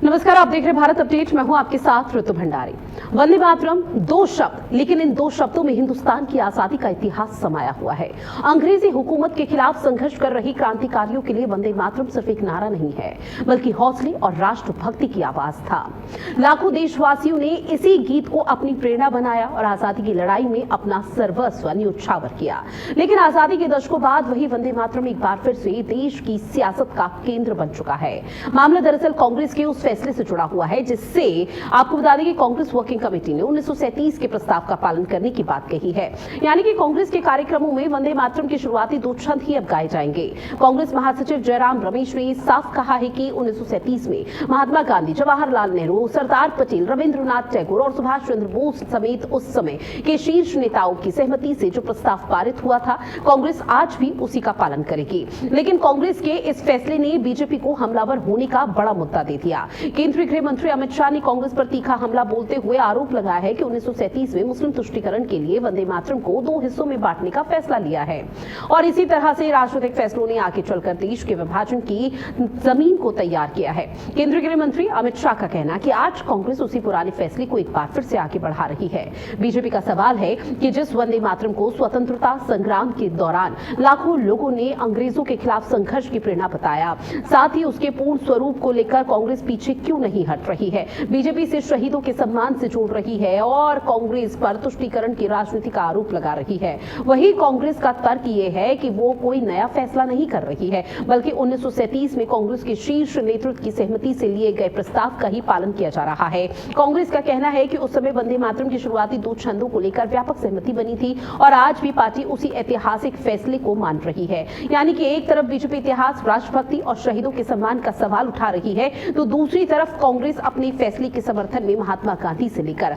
नमस्कार, आप देख रहे भारत अपडेट। मैं हूं आपके साथ ऋतु भंडारी। वंदे मातरम दो शब्द, लेकिन इन दो शब्दों में हिंदुस्तान की आजादी का इतिहास समाया हुआ है। अंग्रेजी हुकूमत के खिलाफ संघर्ष कर रही क्रांतिकारियों के लिए वंदे मातरम सिर्फ एक नारा नहीं है, बल्कि हौसले और राष्ट्रभक्ति की आवाज था। लाखों देशवासियों ने इसी गीत को अपनी प्रेरणा बनाया और आजादी की लड़ाई में अपना सर्वस्व न्योछावर किया। लेकिन आजादी के दशकों बाद वही वंदे मातरम एक बार फिर से देश की सियासत का केंद्र बन चुका है। मामला दरअसल कांग्रेस के उस फैसले से जुड़ा हुआ है जिससे आपको बता दें कि कांग्रेस वर्किंग कमेटी ने 1937 के प्रस्ताव का पालन करने की बात कही है। यानी कि कांग्रेस के कार्यक्रमों में वंदे मातरम के शुरुआती दो छंद ही अब गाए जाएंगे। कांग्रेस महासचिव जयराम रमेश ने साफ कहा है कि 1937 में महात्मा गांधी, जवाहरलाल नेहरू, सरदार पटेल, रविंद्रनाथ टैगोर और सुभाष चंद्र बोस समेत उस समय के शीर्ष नेताओं की सहमति से जो प्रस्ताव पारित हुआ था, कांग्रेस आज भी उसी का पालन करेगी। लेकिन कांग्रेस के इस फैसले ने बीजेपी को हमलावर होने का बड़ा मुद्दा दे दिया। केंद्रीय गृह मंत्री अमित शाह ने कांग्रेस पर तीखा हमला बोलते हुए आरोप लगाया है कि 1937 में मुस्लिम तुष्टीकरण के लिए वंदे मातरम को दो हिस्सों में बांटने का फैसला लिया है और इसी तरह से राजनीतिक फैसलों ने आगे चलकर देश के विभाजन की जमीन को तैयार किया है। केंद्रीय गृह मंत्री अमित शाह का कहना कि आज कांग्रेस उसी पुराने फैसले को एक बार फिर से आगे बढ़ा रही है। बीजेपी का सवाल है कि जिस वंदे मातरम को स्वतंत्रता संग्राम के दौरान लाखों लोगों ने अंग्रेजों के खिलाफ संघर्ष की प्रेरणा बताया, साथ ही उसके पूर्ण स्वरूप को लेकर कांग्रेस पीछे क्यों नहीं हट रही है। बीजेपी से शहीदों के सम्मान से जोड़ रही है और कांग्रेस पर तुष्टीकरण की राजनीति का आरोप लगा रही है। वही कांग्रेस का तर्क ये है कि वो कोई नया फैसला नहीं कर रही है, बल्कि 1937 में कांग्रेस के शीर्ष नेतृत्व की सहमति से लिए गए प्रस्ताव का ही पालन किया जा रहा है। कांग्रेस का कहना है कि उस समय वंदे मातरम की शुरुआती दो छंदों को लेकर व्यापक सहमति बनी थी और आज भी पार्टी उसी ऐतिहासिक फैसले को मान रही है। यानी कि एक तरफ बीजेपी इतिहास, राष्ट्रभक्ति और शहीदों के सम्मान का सवाल उठा रही है, तो दूसरी तरफ कांग्रेस अपने फैसले के समर्थन में महात्मा गांधी से लेकर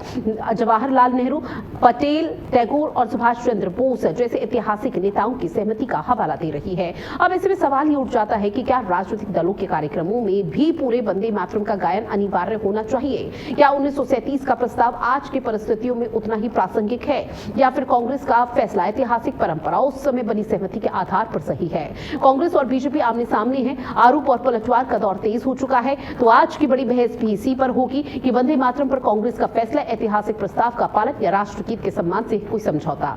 जवाहरलाल नेहरू, पटेल, टैगोर और सुभाष चंद्र बोस जैसे ऐतिहासिक नेताओं की सहमति का हवाला दे रही है। अब ऐसे में सवाल ये उठ जाता है कि क्या राजनीतिक दलों के कार्यक्रमों में भी पूरे वंदे मातरम का गायन अनिवार्य होना चाहिए? क्या 1937 का प्रस्ताव आज की परिस्थितियों में उतना ही प्रासंगिक है या फिर कांग्रेस का फैसला ऐतिहासिक परंपरा उस समय बनी सहमति के आधार पर सही है? कांग्रेस और बीजेपी आमने सामने है, आरोप और पलटवार का दौर तेज हो चुका है। तो आज की बड़ी बहस भी इसी पर होगी कि वंदे मातरम पर कांग्रेस का फैसला ऐतिहासिक प्रस्ताव का पालन या राष्ट्रगीत के सम्मान से कोई समझौता।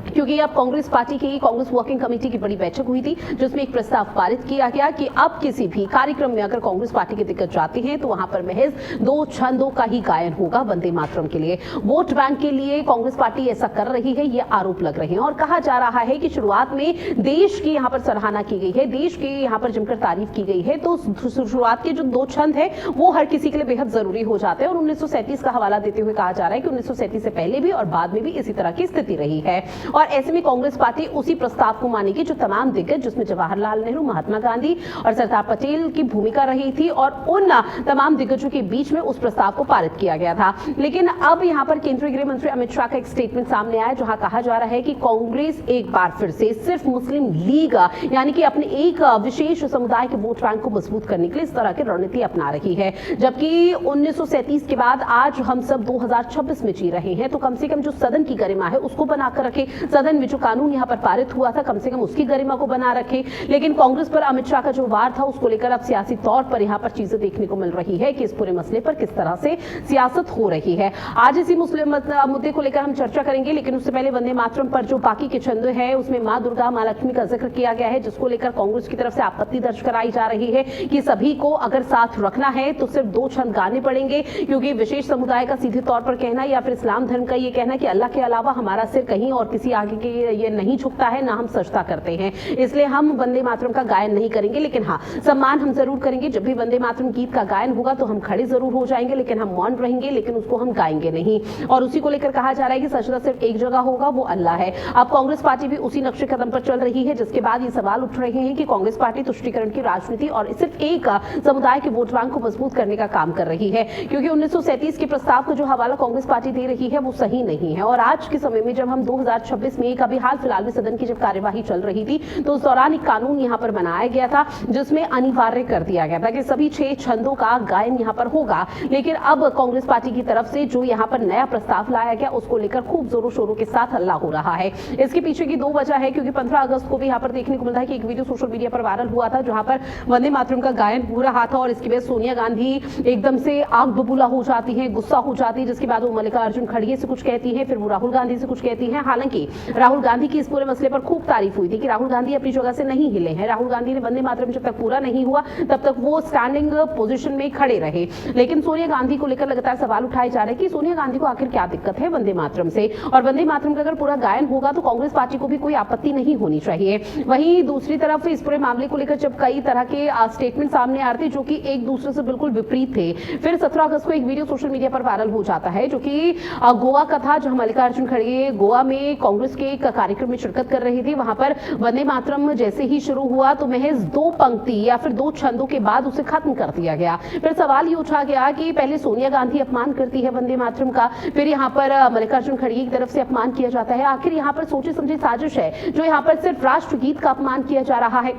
क्योंकि अब कांग्रेस पार्टी की कांग्रेस वर्किंग कमेटी की बड़ी बैठक हुई थी जिसमें एक प्रस्ताव पारित किया गया कि अब किसी भी कार्यक्रम में अगर कांग्रेस पार्टी के दिग्गज जाते हैं तो वहां पर महज दो छंदों का ही गायन होगा वंदे मातरम के लिए। वोट बैंक के लिए कांग्रेस पार्टी ऐसा कर रही है, ये आरोप लग रहे हैं और कहा जा रहा है कि शुरुआत में देश की यहाँ पर सराहना की गई है, देश की यहाँ पर जमकर तारीफ की गई है, तो शुरुआत के जो दो छंद है वो हर किसी के लिए बेहद जरूरी हो जाते हैं और 1937 का हवाला देते हुए कहा जा रहा है कि 1937 से पहले भी और बाद में भी इसी तरह की स्थिति रही है और ऐसे में कांग्रेस पार्टी उसी प्रस्ताव को मानेगी जो तमाम दिग्गज, जिसमें जवाहरलाल नेहरू, महात्मा गांधी और सरदार पटेल की भूमिका रही थी और उन तमाम दिग्गजों के बीच में उस प्रस्ताव को पारित किया गया था। लेकिन अब यहां पर केंद्रीय गृह मंत्री अमित शाह का एक स्टेटमेंट सामने आया जहां कहा जा रहा है कि कांग्रेस एक बार फिर से सिर्फ मुस्लिम लीग यानी कि अपने एक विशेष समुदाय के वोट बैंक को मजबूत करने के लिए इस तरह की रणनीति अपना रही है। जबकि 1937 के बाद आज हम सब 2026 में जी रहे हैं, तो कम से कम जो सदन की गरिमा है उसको बनाकर रखे, सदन में जो कानून यहां पर पारित हुआ था कम से कम उसकी गरिमा को बना रखे। लेकिन कांग्रेस पर अमित शाह का जो वार था उसको लेकर अब सियासी तौर पर यहां पर चीजें देखने को मिल रही है कि इस पूरे मसले पर किस तरह से सियासत हो रही है। आज इसी मुद्दे को लेकर हम चर्चा करेंगे, लेकिन उससे पहले वंदे मातरम पर जो बाकी के छंद है उसमें मां दुर्गा, मां लक्ष्मी का जिक्र किया गया है, जिसको लेकर कांग्रेस की तरफ से आपत्ति दर्ज कराई जा रही है कि सभी को अगर साथ रखना है तो सिर्फ दो छंद गाने पड़ेंगे, क्योंकि विशेष समुदाय का सीधे तौर पर कहना या फिर इस्लाम धर्म का ये कहना कि अल्लाह के अलावा हमारा सिर कहीं और किसी आगे के ये नहीं झुकता है, ना हम सजदा करते हैं, इसलिए हम वंदे मातरम का गायन नहीं करेंगे। लेकिन हाँ, सम्मान हम जरूर करेंगे। जब भी वंदे मातरम गीत का गायन होगा तो हम खड़े जरूर हो जाएंगे, लेकिन हम मौन रहेंगे, लेकिन उसको हम गाएंगे नहीं। और उसी को लेकर कहा जा रहा है कि सजदा सिर्फ एक जगह होगा, वो अल्लाह है। अब कांग्रेस पार्टी भी उसी नक्शे कदम पर चल रही है, जिसके बाद ये सवाल उठ रहे हैं कि कांग्रेस पार्टी तुष्टीकरण की राजनीति और सिर्फ एक समुदाय के वोट बैंक को मजबूत करने का काम कर रही है, क्योंकि 1937 के प्रस्ताव का जो हवाला कांग्रेस पार्टी दे रही है वो सही नहीं है। और आज के समय में जब हम 2026 2019 में कभी हाल फिलहाल में सदन की जब कार्यवाही चल रही थी तो उस दौरान एक कानून यहां पर बनाया गया था जिसमें अनिवार्य कर दिया गया था कि सभी 6 छंदों का गायन यहां पर होगा। लेकिन अब कांग्रेस पार्टी की तरफ से जो यहां पर नया प्रस्ताव लाया गया उसको लेकर खूब जोरों शोरों के साथ हल्ला हो रहा है। इसके पीछे की 2 वजह है, क्योंकि 15 अगस्त को भी यहां पर देखने को मिलता है कि एक वीडियो सोशल मीडिया पर वायरल हुआ था जहां पर वंदे मातरम का गायन हो रहा था और इसके बाद सोनिया गांधी एकदम से आग बबूला हो जाती है, गुस्सा हो जाती है, जिसके बाद वो मल्लिकार्जुन खड़गे से कुछ कहती है, फिर वो राहुल गांधी से कुछ कहती है। हालांकि राहुल गांधी की इस पूरे मसले पर खूब तारीफ हुई थी कि राहुल गांधी अपनी जगह से नहीं हिले हैं। राहुल गांधी ने वंदे मातरम जब तक पूरा नहीं हुआ तब तक वो स्टैंडिंग पोजीशन में खड़े रहे। लेकिन सोनिया गांधी को लेकर लगातार सवाल उठाए जा रहे हैं कि सोनिया गांधी को आखिर क्या दिक्कत है वंदे मातरम से, और वंदे मातरम का अगर पूरा गायन होगा तो कांग्रेस पार्टी को भी कोई आपत्ति नहीं होनी चाहिए। वहीं दूसरी तरफ इस पूरे मामले को लेकर जब कई तरह के स्टेटमेंट सामने आ रहे थे जो कि एक दूसरे से बिल्कुल विपरीत थे, फिर 17 अगस्त को एक वीडियो सोशल मीडिया पर वायरल हो जाता है जो कि गोवा का था, जहां मल्लिकार्जुन खड़गे गोवा में कांग्रेस के एक कार्यक्रम में शिरकत कर रही थी। वहां पर वंदे मातरम जैसे ही शुरू हुआ तो महज 2 पंक्ति या फिर 2 छंदों के बाद उसे खत्म कर दिया गया। फिर सवाल ये उठा गया कि पहले सोनिया गांधी अपमान करती है वंदे मातरम का, फिर यहाँ पर मल्लिकार्जुन खड़गे की तरफ से अपमान किया जाता है। आखिर यहाँ पर सोची समझी साजिश है जो यहाँ पर सिर्फ राष्ट्रगीत का अपमान किया जा रहा है।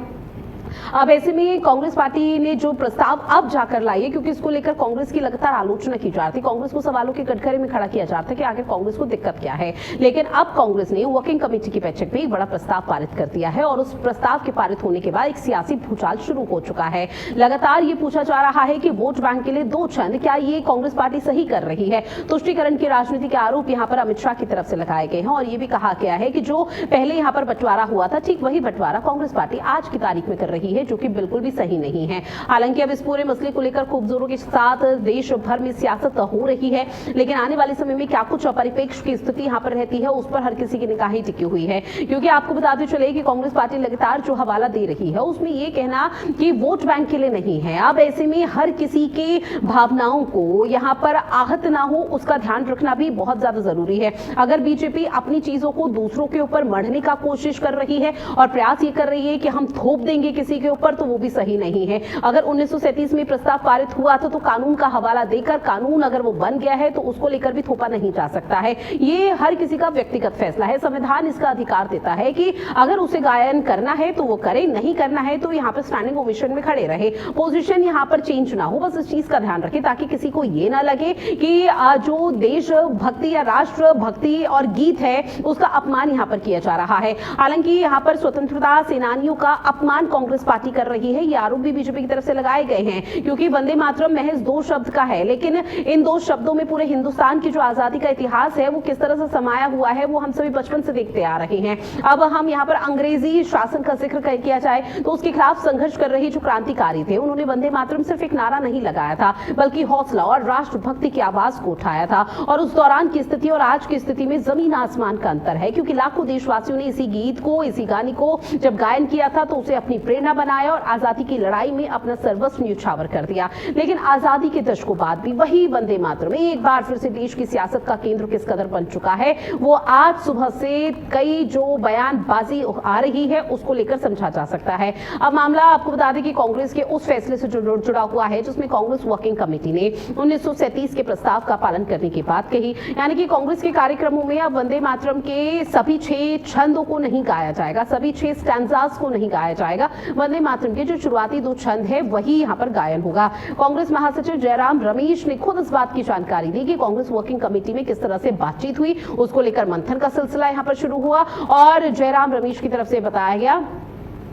अब ऐसे में कांग्रेस पार्टी ने जो प्रस्ताव अब जाकर लाई है, क्योंकि इसको लेकर कांग्रेस की लगातार आलोचना की जा रही थी, कांग्रेस को सवालों के कटघरे में खड़ा किया जाता है कि आखिर कांग्रेस को दिक्कत क्या है। लेकिन अब कांग्रेस ने वर्किंग कमेटी की बैठक में एक बड़ा प्रस्ताव पारित कर दिया है और उस प्रस्ताव के पारित होने के बाद एक सियासी भूचाल शुरू हो चुका है। लगातार ये पूछा जा रहा है कि वोट बैंक के लिए 2 छंद, क्या ये कांग्रेस पार्टी सही कर रही है। तुष्टीकरण की राजनीति के आरोप यहाँ पर अमित शाह की तरफ से लगाए गए हैं और ये भी कहा गया है कि जो पहले यहाँ पर बंटवारा हुआ था ठीक वही बंटवारा कांग्रेस पार्टी आज की तारीख में कर रही है, जो कि बिल्कुल भी सही नहीं है। हालांकि अब इस पूरे मसले को लेकर खूब जोरों के साथ देश भर में सियासत हो रही है, लेकिन आने वाले समय में क्या कुछ परिप्रेक्ष्य की स्थिति यहाँ पर रहती है उस पर हर किसी की निगाहें टिकी हुई है। क्योंकि आपको बताते चले कि कांग्रेस पार्टी लगातार जो हवाला दे रही है उसमें ये कहना कि वोट बैंक के लिए नहीं है। अब ऐसे में हर किसी की भावनाओं को यहाँ पर आहत ना हो उसका ध्यान रखना भी बहुत ज्यादा जरूरी है। अगर बीजेपी अपनी चीजों को दूसरों के ऊपर मढ़ने का कोशिश कर रही है और प्रयास ये कर रही है कि हम थोप देंगे किसी के ऊपर, तो वो भी सही नहीं है। अगर 1937 में प्रस्ताव पारित हुआ था तो कानून का हवाला देकर कानून अगर वो बन गया है तो उसको लेकर भी थोपा नहीं जा सकता है। ये हर किसी का व्यक्तिगत फैसला है। संविधान इसका अधिकार देता है कि अगर उसे गायन करना है तो वो करे, नहीं करना है तो यहाँ पर स्टैंडिंग ओवेशन में खड़े रहे, पोजीशन यहाँ पर चेंज ना हो। बस इस चीज का ध्यान रखें ताकि किसी को ये ना लगे कि जो देश भक्ति या राष्ट्र भक्ति और गीत है उसका अपमान यहाँ पर किया जा रहा है। हालांकि यहाँ पर स्वतंत्रता सेनानियों का अपमान कांग्रेस पार्टी कर रही है, ये आरोप भी बीजेपी की तरफ से लगाए गए हैं। क्योंकि वंदे मातरम महज 2 शब्द का है, लेकिन इन 2 शब्दों में पूरे हिंदुस्तान की जो आजादी का इतिहास है वो किस तरह से समाया हुआ है वो हम सभी बचपन से देखते आ रहे हैं। अब हम यहाँ पर अंग्रेजी शासन का जिक्र किया जाए तो उसके खिलाफ संघर्ष कर रहे जो क्रांतिकारी थे उन्होंने वंदे मातरम सिर्फ एक नारा नहीं लगाया था बल्कि हौसला और राष्ट्रभक्ति की आवाज को उठाया था। और उस दौरान की स्थिति और आज की स्थिति में जमीन आसमान का अंतर है, क्योंकि लाखों देशवासियों ने इसी गीत को, इसी गाने को जब गायन किया था तो उसे अपनी प्रेरणा बनाया और आजादी की लड़ाई में अपना सर्वस्व न्यौछावर कर दिया। लेकिन आजादी के दशकों बाद भी वही वंदे मातरम एक बार फिर से देश की सियासत का केंद्र किस कदर बन चुका है वो आज सुबह से कई जो बयानबाजी आ रही है उसको लेकर समझा जा सकता है। अब मामला आपको बता दें कि कांग्रेस के उस फैसले से जुड़ा हुआ है जिसमें कांग्रेस वर्किंग कमेटी ने 1937 के प्रस्ताव का पालन करने की बात कही। यानी कि कांग्रेस के कार्यक्रमों में अब वंदे मातरम के सभी 6 छंदों को नहीं गाया जाएगा, सभी 6 स्टैंजास को नहीं गाया जाएगा। वंदे मातरम के जो शुरुआती 2 छंद है वही यहाँ पर गायन होगा। कांग्रेस महासचिव जयराम रमेश ने खुद इस बात की जानकारी दी कि कांग्रेस वर्किंग कमेटी में किस तरह से बातचीत हुई, उसको लेकर मंथन का सिलसिला यहाँ पर शुरू हुआ। और जयराम रमेश की तरफ से बताया गया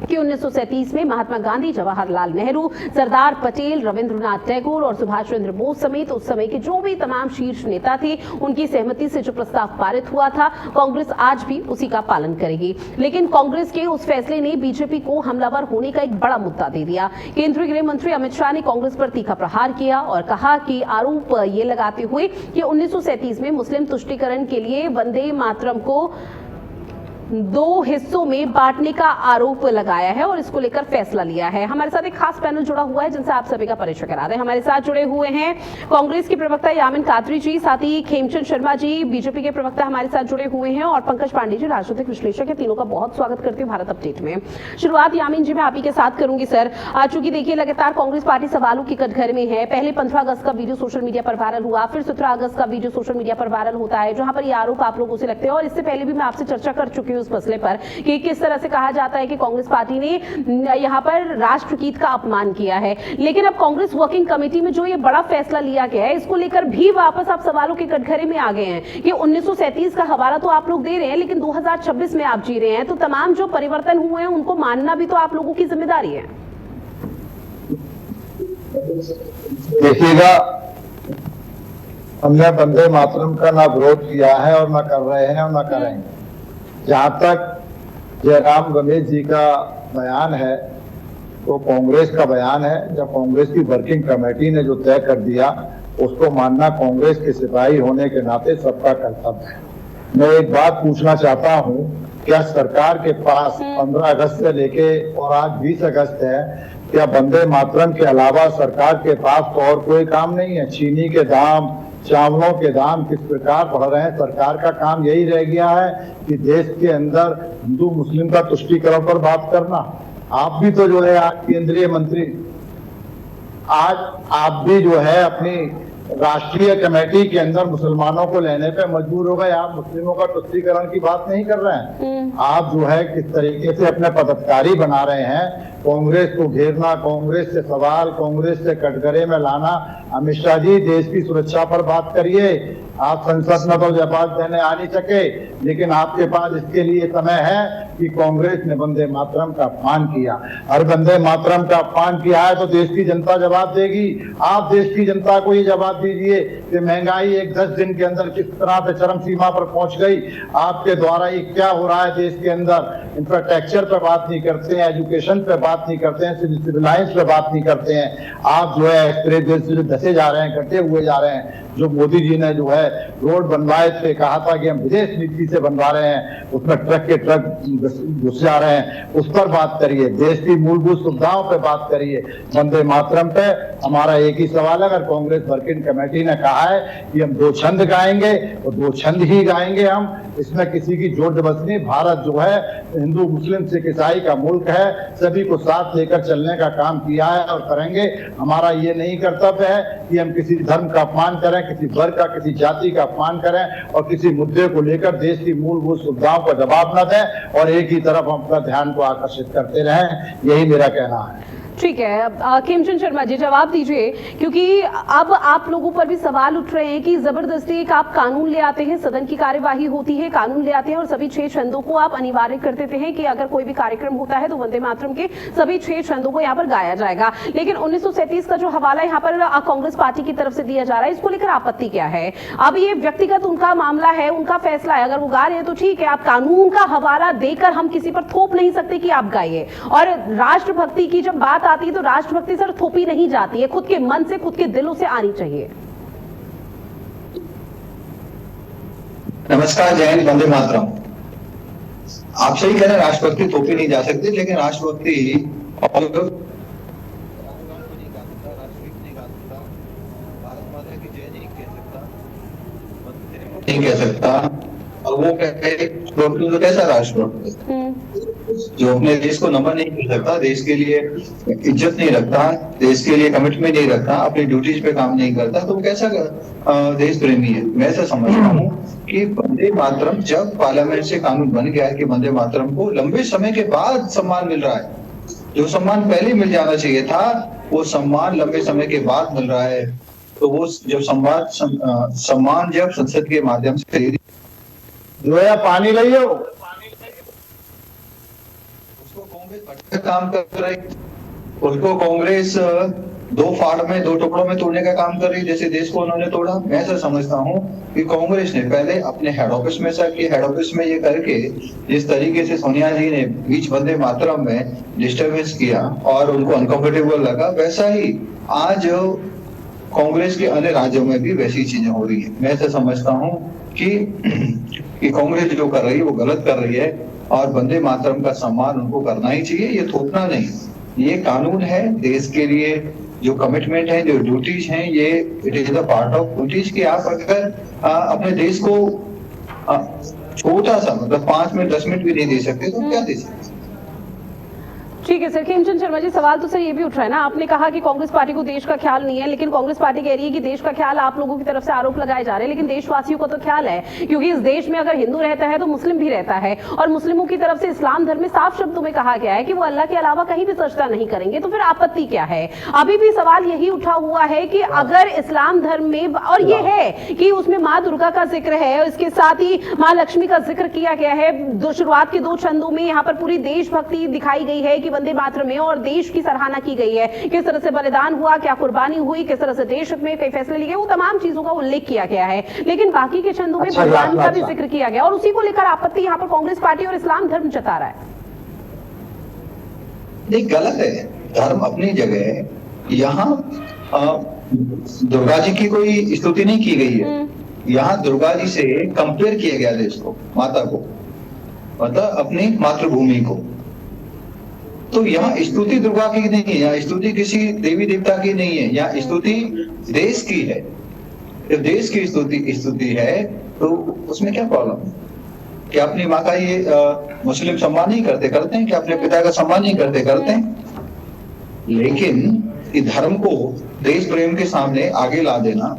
कि 1937 में महात्मा गांधी, जवाहरलाल नेहरू, सरदार पटेल, रविंद्रनाथ टैगोर और सुभाष चंद्र बोस समेत उस समय के जो भी तमाम शीर्ष नेता थे उनकी सहमति से जो प्रस्ताव पारित हुआ था कांग्रेस आज भी उसी का पालन करेगी। लेकिन कांग्रेस के उस फैसले ने बीजेपी को हमलावर होने का एक बड़ा मुद्दा दे दिया। केंद्रीय गृह मंत्री अमित शाह ने कांग्रेस पर तीखा प्रहार किया और कहा कि आरोप ये लगाते हुए कि 1937 में मुस्लिम तुष्टीकरण के लिए वंदे मातरम को दो हिस्सों में बांटने का आरोप लगाया है और इसको लेकर फैसला लिया है। हमारे साथ एक खास पैनल जुड़ा हुआ है जिनसे आप सभी का परिचय करा दें। हमारे साथ जुड़े हुए हैं कांग्रेस के प्रवक्ता यामिन कादरी जी, साथ ही खेमचंद शर्मा जी बीजेपी के प्रवक्ता हमारे साथ जुड़े हुए हैं, और पंकज पांडे जी राजनीतिक विश्लेषक है। तीनों का बहुत स्वागत करती हूँ भारत अपडेट में। शुरुआत यामिन जी मैं आप ही के साथ करूंगी। सर, आज चूंकि देखिए लगातार कांग्रेस पार्टी सवालों की कटघरे में है। पहले 15 अगस्त का वीडियो सोशल मीडिया पर वायरल हुआ, फिर 17 अगस्त का वीडियो सोशल मीडिया पर वायरल होता है जहां पर ये आरोप आप लोगों से लगते हैं। और इससे पहले भी मैं आपसे चर्चा कर चुकी हूं उस मसले पर कि किस तरह से कहा जाता है कि कांग्रेस पार्टी ने यहां पर राष्ट्रगीत का अपमान किया है। लेकिन अब कांग्रेस वर्किंग कमेटी में जो ये बड़ा फैसला लिया गया है, इसको लेकर भी वापस आप सवालों के कटघरे में आ गए हैं कि 1937 का हवाला तो आप लोग दे रहे हैं, लेकिन 2026 में आप जी रहे हैं, तो तमाम जो परिवर्तन हुए हैं उनको मानना भी तो आप लोगों की जिम्मेदारी है। देखिएगा, हमने वंदे मातरम का ना विरोध किया है और ना कर रहे हैं और ना करेंगे। जहां तक जयराम रमेश जी का बयान है तो कांग्रेस का बयान है। जब कांग्रेस की वर्किंग कमेटी ने जो तय कर दिया उसको मानना कांग्रेस के सिपाही होने के नाते सबका कर्तव्य है। मैं एक बात पूछना चाहता हूं, क्या सरकार के पास 15 अगस्त से लेके और आज 20 अगस्त है, क्या वंदे मातरम के अलावा सरकार के पास तो और कोई काम नहीं है? चीनी के दाम, चावलों के दाम किस प्रकार बढ़ रहे हैं, सरकार का काम यही रह गया है कि देश के अंदर हिंदू मुस्लिम का तुष्टीकरण पर बात करना। आप भी तो जो है आज केंद्रीय मंत्री, आज आप भी जो है अपनी राष्ट्रीय कमेटी के अंदर मुसलमानों को लेने पे मजबूर हो गए। आप मुस्लिमों का तुष्टीकरण की बात नहीं कर रहे हैं। आप जो है किस तरीके से अपने पदाधिकारी बना रहे हैं, कांग्रेस को घेरना, कांग्रेस से सवाल, कांग्रेस से कटघरे में लाना। अमित शाह जी, देश की सुरक्षा पर बात करिए। आप संसद में तो जवाब देने आ नहीं सके, लेकिन आपके पास इसके लिए समय है कि कांग्रेस ने वंदे मातरम का अपमान किया। और वंदे मातरम का अपमान किया है तो देश की जनता जवाब देगी। आप देश की जनता को ये जवाब दीजिए कि महंगाई एक 10 दिन के अंदर किस तरह से चरम सीमा पर पहुंच गई। आपके द्वारा ये क्या हो रहा है देश के अंदर। इंफ्रास्ट्रक्चर पे बात नहीं करते हैं, एजुकेशन पे बात नहीं करते हैं, सिविल लाइन्स पे बात नहीं करते हैं। आप जो है एक्सप्रेस देश से धसे जा रहे हैं, कटे हुए जा रहे हैं। जो मोदी जी ने जो है रोड बनवाए थे, कहा था कि हम विदेश नीति से बनवा रहे हैं, उसमें ट्रक के ट्रक घुस जा रहे हैं, उस पर बात करिए। देश की मूलभूत सुविधाओं पे बात करिए। वंदे मातरम पे हमारा एक ही सवाल है, अगर कांग्रेस वर्किंग कमेटी ने कहा है कि हम 2 छंद गाएंगे तो 2 छंद ही गाएंगे हम। इसमें किसी की जोर जबरदस्ती नहीं। भारत जो है हिंदू मुस्लिम सिख ईसाई का मुल्क है, सभी को साथ लेकर चलने का काम किया है और करेंगे। हमारा ये नहीं कर्तव्य है कि हम किसी धर्म का अपमान करें, किसी वर्ग का, किसी जाति का अपमान करें और किसी मुद्दे को लेकर देश की मूलभूत सुविधाओं का जवाब न दें और एक ही तरफ हम अपना ध्यान को आकर्षित करते रहें। यही मेरा कहना है। ठीक है, खेमचंद शर्मा जी जवाब दीजिए, क्योंकि अब आप लोगों पर भी सवाल उठ रहे हैं कि जबरदस्ती एक आप कानून ले आते हैं, सदन की कार्यवाही होती है, कानून ले आते हैं और सभी 6 छंदों को आप अनिवार्य कर देते हैं कि अगर कोई भी कार्यक्रम होता है तो वंदे मातरम के सभी 6 छंदों को यहाँ पर गाया जाएगा। लेकिन 1937 का जो हवाला यहाँ पर कांग्रेस पार्टी की तरफ से दिया जा रहा है, इसको लेकर आपत्ति क्या है? अब ये व्यक्तिगत उनका मामला है, उनका फैसला है। अगर वो गा रहे हैं तो ठीक है, आप कानून का हवाला देकर हम किसी पर थोप नहीं सकते कि आप गाइए। और राष्ट्रभक्ति की जब बात आती है तो राष्ट्रभक्ति सर थोपी नहीं जाती है, खुद के मन से, खुद के दिलों से आनी चाहिए। नमस्कार, जय हिंद, वंदे मातरम। आप सही कह रहे हैं, राष्ट्रभक्ति थोपी नहीं जा सकती, लेकिन राष्ट्रभक्ति नहीं कह सकता। और वो कहे तो कैसा राष्ट्रभक्त जो अपने देश को नमन नहीं कर सकता, देश के लिए इज्जत नहीं रखता, देश के लिए कमिटमेंट नहीं रखता, अपनी ड्यूटीज पे काम नहीं करता, तो वो कैसा देश प्रेमी है? मैं ऐसा समझता हूँ कि वंदे मातरम जब पार्लियामेंट से कानून बन गया है कि वंदे मातरम को लंबे समय के बाद सम्मान मिल रहा है। जो सम्मान पहले मिल जाना चाहिए था वो सम्मान लंबे समय के बाद मिल रहा है। तो वो जब सम्मान जब संसद के माध्यम से जो है पानी लाइए, उसको कांग्रेस काम कर रही, उसको कांग्रेस 2 फाड़ में 2 टुकड़ों में तोड़ने का काम कर रही, जैसे देश को उन्होंने तोड़ा। मैं ऐसा समझता हूँ कि कांग्रेस ने पहले अपने हेड ऑफिस में हेड ऑफिस में ये करके जिस तरीके से सोनिया जी ने बीच वंदे मातरम में डिस्टर्बेंस किया और उनको अनकंफर्टेबल लगा, वैसा ही आज कांग्रेस के अन्य राज्यों में भी वैसी चीजें हो रही है। मैं ऐसा समझता हूँ कि कि कांग्रेस जो कर रही है वो गलत कर रही है और वंदे मातरम का सम्मान उनको करना ही चाहिए, ये थोपना नहीं। ये कानून है, देश के लिए जो कमिटमेंट है, जो ड्यूटीज हैं, ये it is the part of duties कि आप अगर अपने देश को छोटा सा मतलब 5 मिनट 10 मिनट भी नहीं दे सकते तो क्या दे सकते। ठीक है सर। खेमचंद शर्मा जी, सवाल तो सर ये भी उठ रहा है ना, आपने कहा कि कांग्रेस पार्टी को देश का ख्याल नहीं है, लेकिन कांग्रेस पार्टी कह रही है कि देश का ख्याल आप लोगों की तरफ से आरोप लगाए जा रहे हैं, लेकिन देशवासियों को तो ख्याल है, क्योंकि इस देश में अगर हिंदू रहता है तो मुस्लिम भी रहता है, और मुस्लिमों की तरफ से इस्लाम धर्म में साफ शब्दों में कहा गया है कि वो अल्लाह के अलावा कहीं भी सजदा नहीं करेंगे, तो फिर आपत्ति क्या है? अभी भी सवाल यही उठा हुआ है कि अगर इस्लाम धर्म में, और ये है कि उसमें माँ दुर्गा का जिक्र है, इसके साथ ही माँ लक्ष्मी का जिक्र किया गया है, शुरुआत के 2 छंदों में यहाँ पर पूरी देशभक्ति दिखाई गई है कि वंदे मातरम में, और देश की सराहना की गई है, किस तरह से बलिदान हुआ, क्या कुर्बानी हुई, किस तरह से देश में कई फैसले लिए गए, वो तमाम चीजों का उल्लेख किया गया है, लेकिन बाकी के छंदों में भगवान का भी जिक्र किया गया, और उसी को लेकर आपत्ति यहाँ पर कांग्रेस पार्टी और इस्लाम धर्म जता रहा है। नहीं, गलत है, धर्म अपनी जगह है। यहाँ दुर्गा जी की कोई स्तुति नहीं की गई है, यहाँ दुर्गा जी से कंपेयर किया गया देश को, माता को, मतलब अपनी मातृभूमि को। तो यहाँ स्तुति दुर्गा की नहीं है, यहाँ स्तुति किसी देवी देवता की नहीं है, यहाँ स्तुति देश की है। जब देश की स्तुति है तो उसमें क्या प्रॉब्लम है? क्या अपनी माँ का ये मुस्लिम सम्मान नहीं करते हैं, क्या अपने पिता का सम्मान नहीं करते हैं? लेकिन इस धर्म को देश प्रेम के सामने आगे ला देना,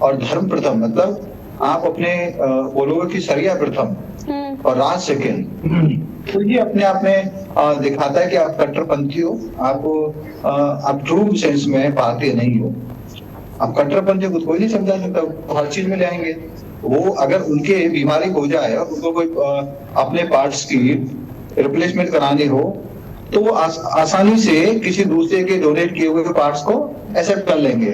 और धर्म प्रथम मतलब आप अपने बोलोगे कि शरिया प्रथम और राज सेकेंड, तो ये अपने आप में दिखाता है कि आप कट्टरपंथी हो, आप ट्रू सेंस में भारतीय नहीं हो। आप कट्टरपंथी को कोई नहीं समझा सकता, हर चीज में ले आएंगे वो। अगर उनके बीमारी हो जाए और उनको कोई अपने पार्ट्स की रिप्लेसमेंट करानी हो तो वो आसानी से किसी दूसरे के डोनेट किए हुए पार्ट्स को एक्सेप्ट कर लेंगे।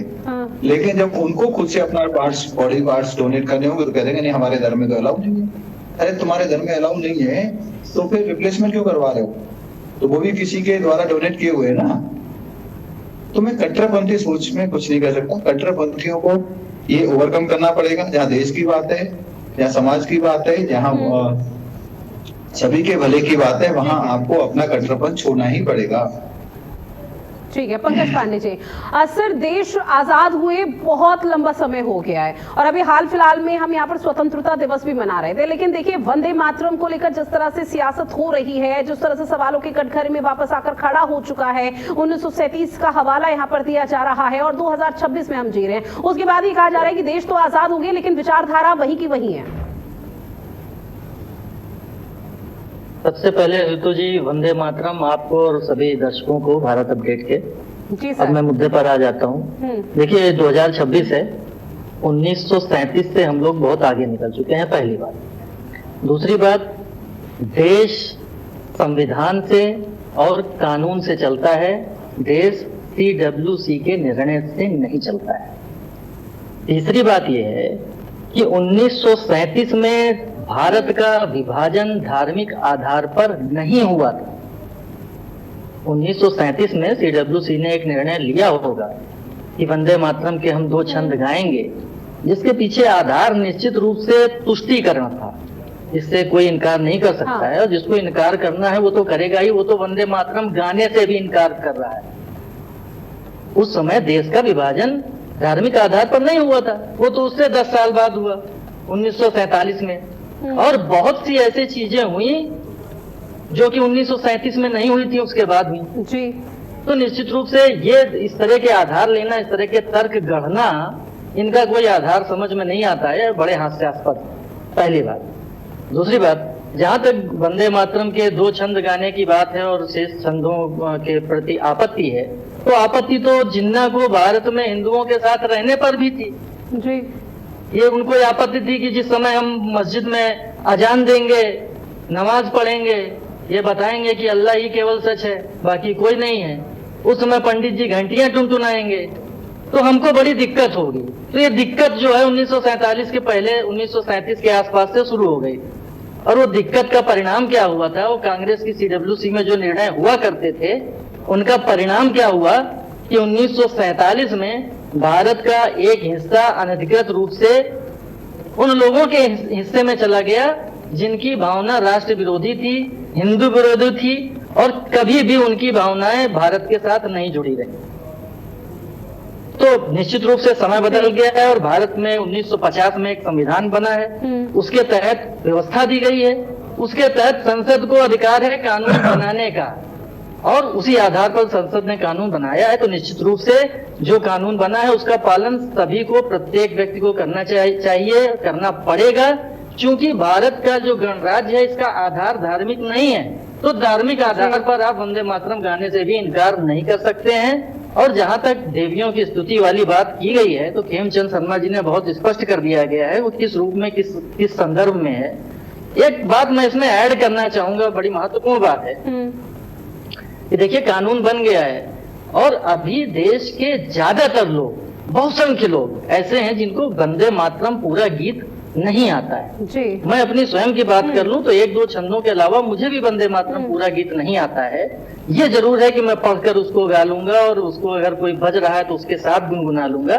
लेकिन जब उनको खुद से अपना पार्ट्स, बॉडी पार्ट्स डोनेट करने होंगे तो कह देंगे नहीं, हमारे धर्म में तो अलाउ नहीं है। अरे तुम्हारे धर्म में अलाउ नहीं है तो फिर रिप्लेसमेंट क्यों करवा रहे हो? तो वो भी किसी के द्वारा डोनेट किए हुए है ना। तो मैं कट्टरपंथी सोच में कुछ नहीं कर सकता। कट्टरपंथियों को ये ओवरकम करना पड़ेगा। जहाँ देश की बात है, जहाँ समाज की बात है, जहाँ सभी के भले की बात है, वहां आपको अपना कट्टरपन छोड़ना ही पड़ेगा। ठीक है पंकज पांडे जी, सर देश आजाद हुए बहुत लंबा समय हो गया है और अभी हाल फिलहाल में हम यहाँ पर स्वतंत्रता दिवस भी मना रहे थे, लेकिन देखिए वंदे मातरम को लेकर जिस तरह से सियासत हो रही है, जिस तरह से सवालों के कटघरे में वापस आकर खड़ा हो चुका है, 1937 का हवाला यहाँ पर दिया जा रहा है और 2026 में हम जी रहे हैं। उसके बाद ही कहा जा रहा है कि देश तो आजाद हो गया लेकिन विचारधारा वही की वही है। सबसे पहले ऋतु जी, वंदे मातरम आपको और सभी दर्शकों को भारत अपडेट के। जी सर। अब मैं मुद्दे पर आ जाता हूँ। देखिए 2026 है, 1937 से हम लोग बहुत आगे निकल चुके हैं, पहली बात। दूसरी बात, देश संविधान से और कानून से चलता है, देश CWC के निर्णय से नहीं चलता है। तीसरी बात यह है कि 1937 में भारत का विभाजन धार्मिक आधार पर नहीं हुआ था। 1937 में CWC ने एक निर्णय लिया होगा कि वंदे मातरम के हम 2 छंद गाएंगे, जिसके पीछे आधार निश्चित रूप से तुष्टीकरण था, जिससे कोई इनकार नहीं कर सकता है, और जिसको इनकार करना है वो तो करेगा ही। वो तो वंदे मातरम गाने से भी इनकार कर रहा है। उस समय देश का विभाजन धार्मिक आधार पर नहीं हुआ था, वो तो उससे 10 साल बाद हुआ, 1947 में। और बहुत सी ऐसी चीजें हुई जो कि 1937 में नहीं हुई थी, उसके बाद हुई जी। तो निश्चित रूप से ये इस तरह के आधार लेना, इस तरह के तर्क गढ़ना, इनका कोई आधार समझ में नहीं आता है, बड़े हास्यास्पद, पहली बात। दूसरी बात, जहां तक वंदे मातरम के 2 छंद गाने की बात है और शेष छंदों के प्रति आपत्ति है, तो आपत्ति तो जिन्ना को भारत में हिंदुओं के साथ रहने पर भी थी जी। ये उनको आपत्ति थी कि जिस समय हम मस्जिद में अजान देंगे, नमाज पढ़ेंगे, ये बताएंगे कि अल्लाह ही केवल सच है, बाकी कोई नहीं है, उस समय पंडित जी घंटियां टुनटुनाएंगे, तो हमको बड़ी दिक्कत होगी। तो ये दिक्कत जो है 1947 के पहले, 1937 के आसपास से शुरू हो गई। और वो दिक्कत का परिणाम क्या हुआ था? वो कांग्रेस की CWC में जो निर्णय हुआ करते थे, उनका परिणाम क्या हुआ कि 1947 में भारत का एक हिस्सा अनधिकृत रूप से उन लोगों के हिस्से में चला गया जिनकी भावना राष्ट्र विरोधी थी, हिंदू विरोधी थी और कभी भी उनकी भावनाएं भारत के साथ नहीं जुड़ी रही। तो निश्चित रूप से समय बदल गया है और भारत में 1950 में एक संविधान बना है, उसके तहत व्यवस्था दी गई है, उसके तहत संसद को अधिकार है कानून बनाने का और उसी आधार पर संसद ने कानून बनाया है। तो निश्चित रूप से जो कानून बना है उसका पालन सभी को, प्रत्येक व्यक्ति को करना चाहिए, करना पड़ेगा, क्योंकि भारत का जो गणराज्य है इसका आधार धार्मिक नहीं है। तो धार्मिक आधार पर आप वंदे मातरम गाने से भी इनकार नहीं कर सकते हैं। और जहां तक देवियों की स्तुति वाली बात की गई है तो खेमचंद शर्मा जी ने बहुत स्पष्ट कर दिया गया है वो किस रूप में, किस संदर्भ में है। एक बात मैं इसमें ऐड करना चाहूंगा, बड़ी महत्वपूर्ण बात है कि देखिए कानून बन गया है और अभी देश के ज्यादातर लोग, बहुसंख्य लोग ऐसे हैं जिनको वंदे मातरम पूरा गीत नहीं आता है जी। मैं अपनी स्वयं की बात कर लूं तो एक दो छंदों के अलावा मुझे भी वंदे मातरम पूरा गीत नहीं आता है। ये जरूर है कि मैं पढ़कर उसको गा लूंगा और उसको अगर कोई बज रहा है तो उसके साथ गुनगुना लूंगा।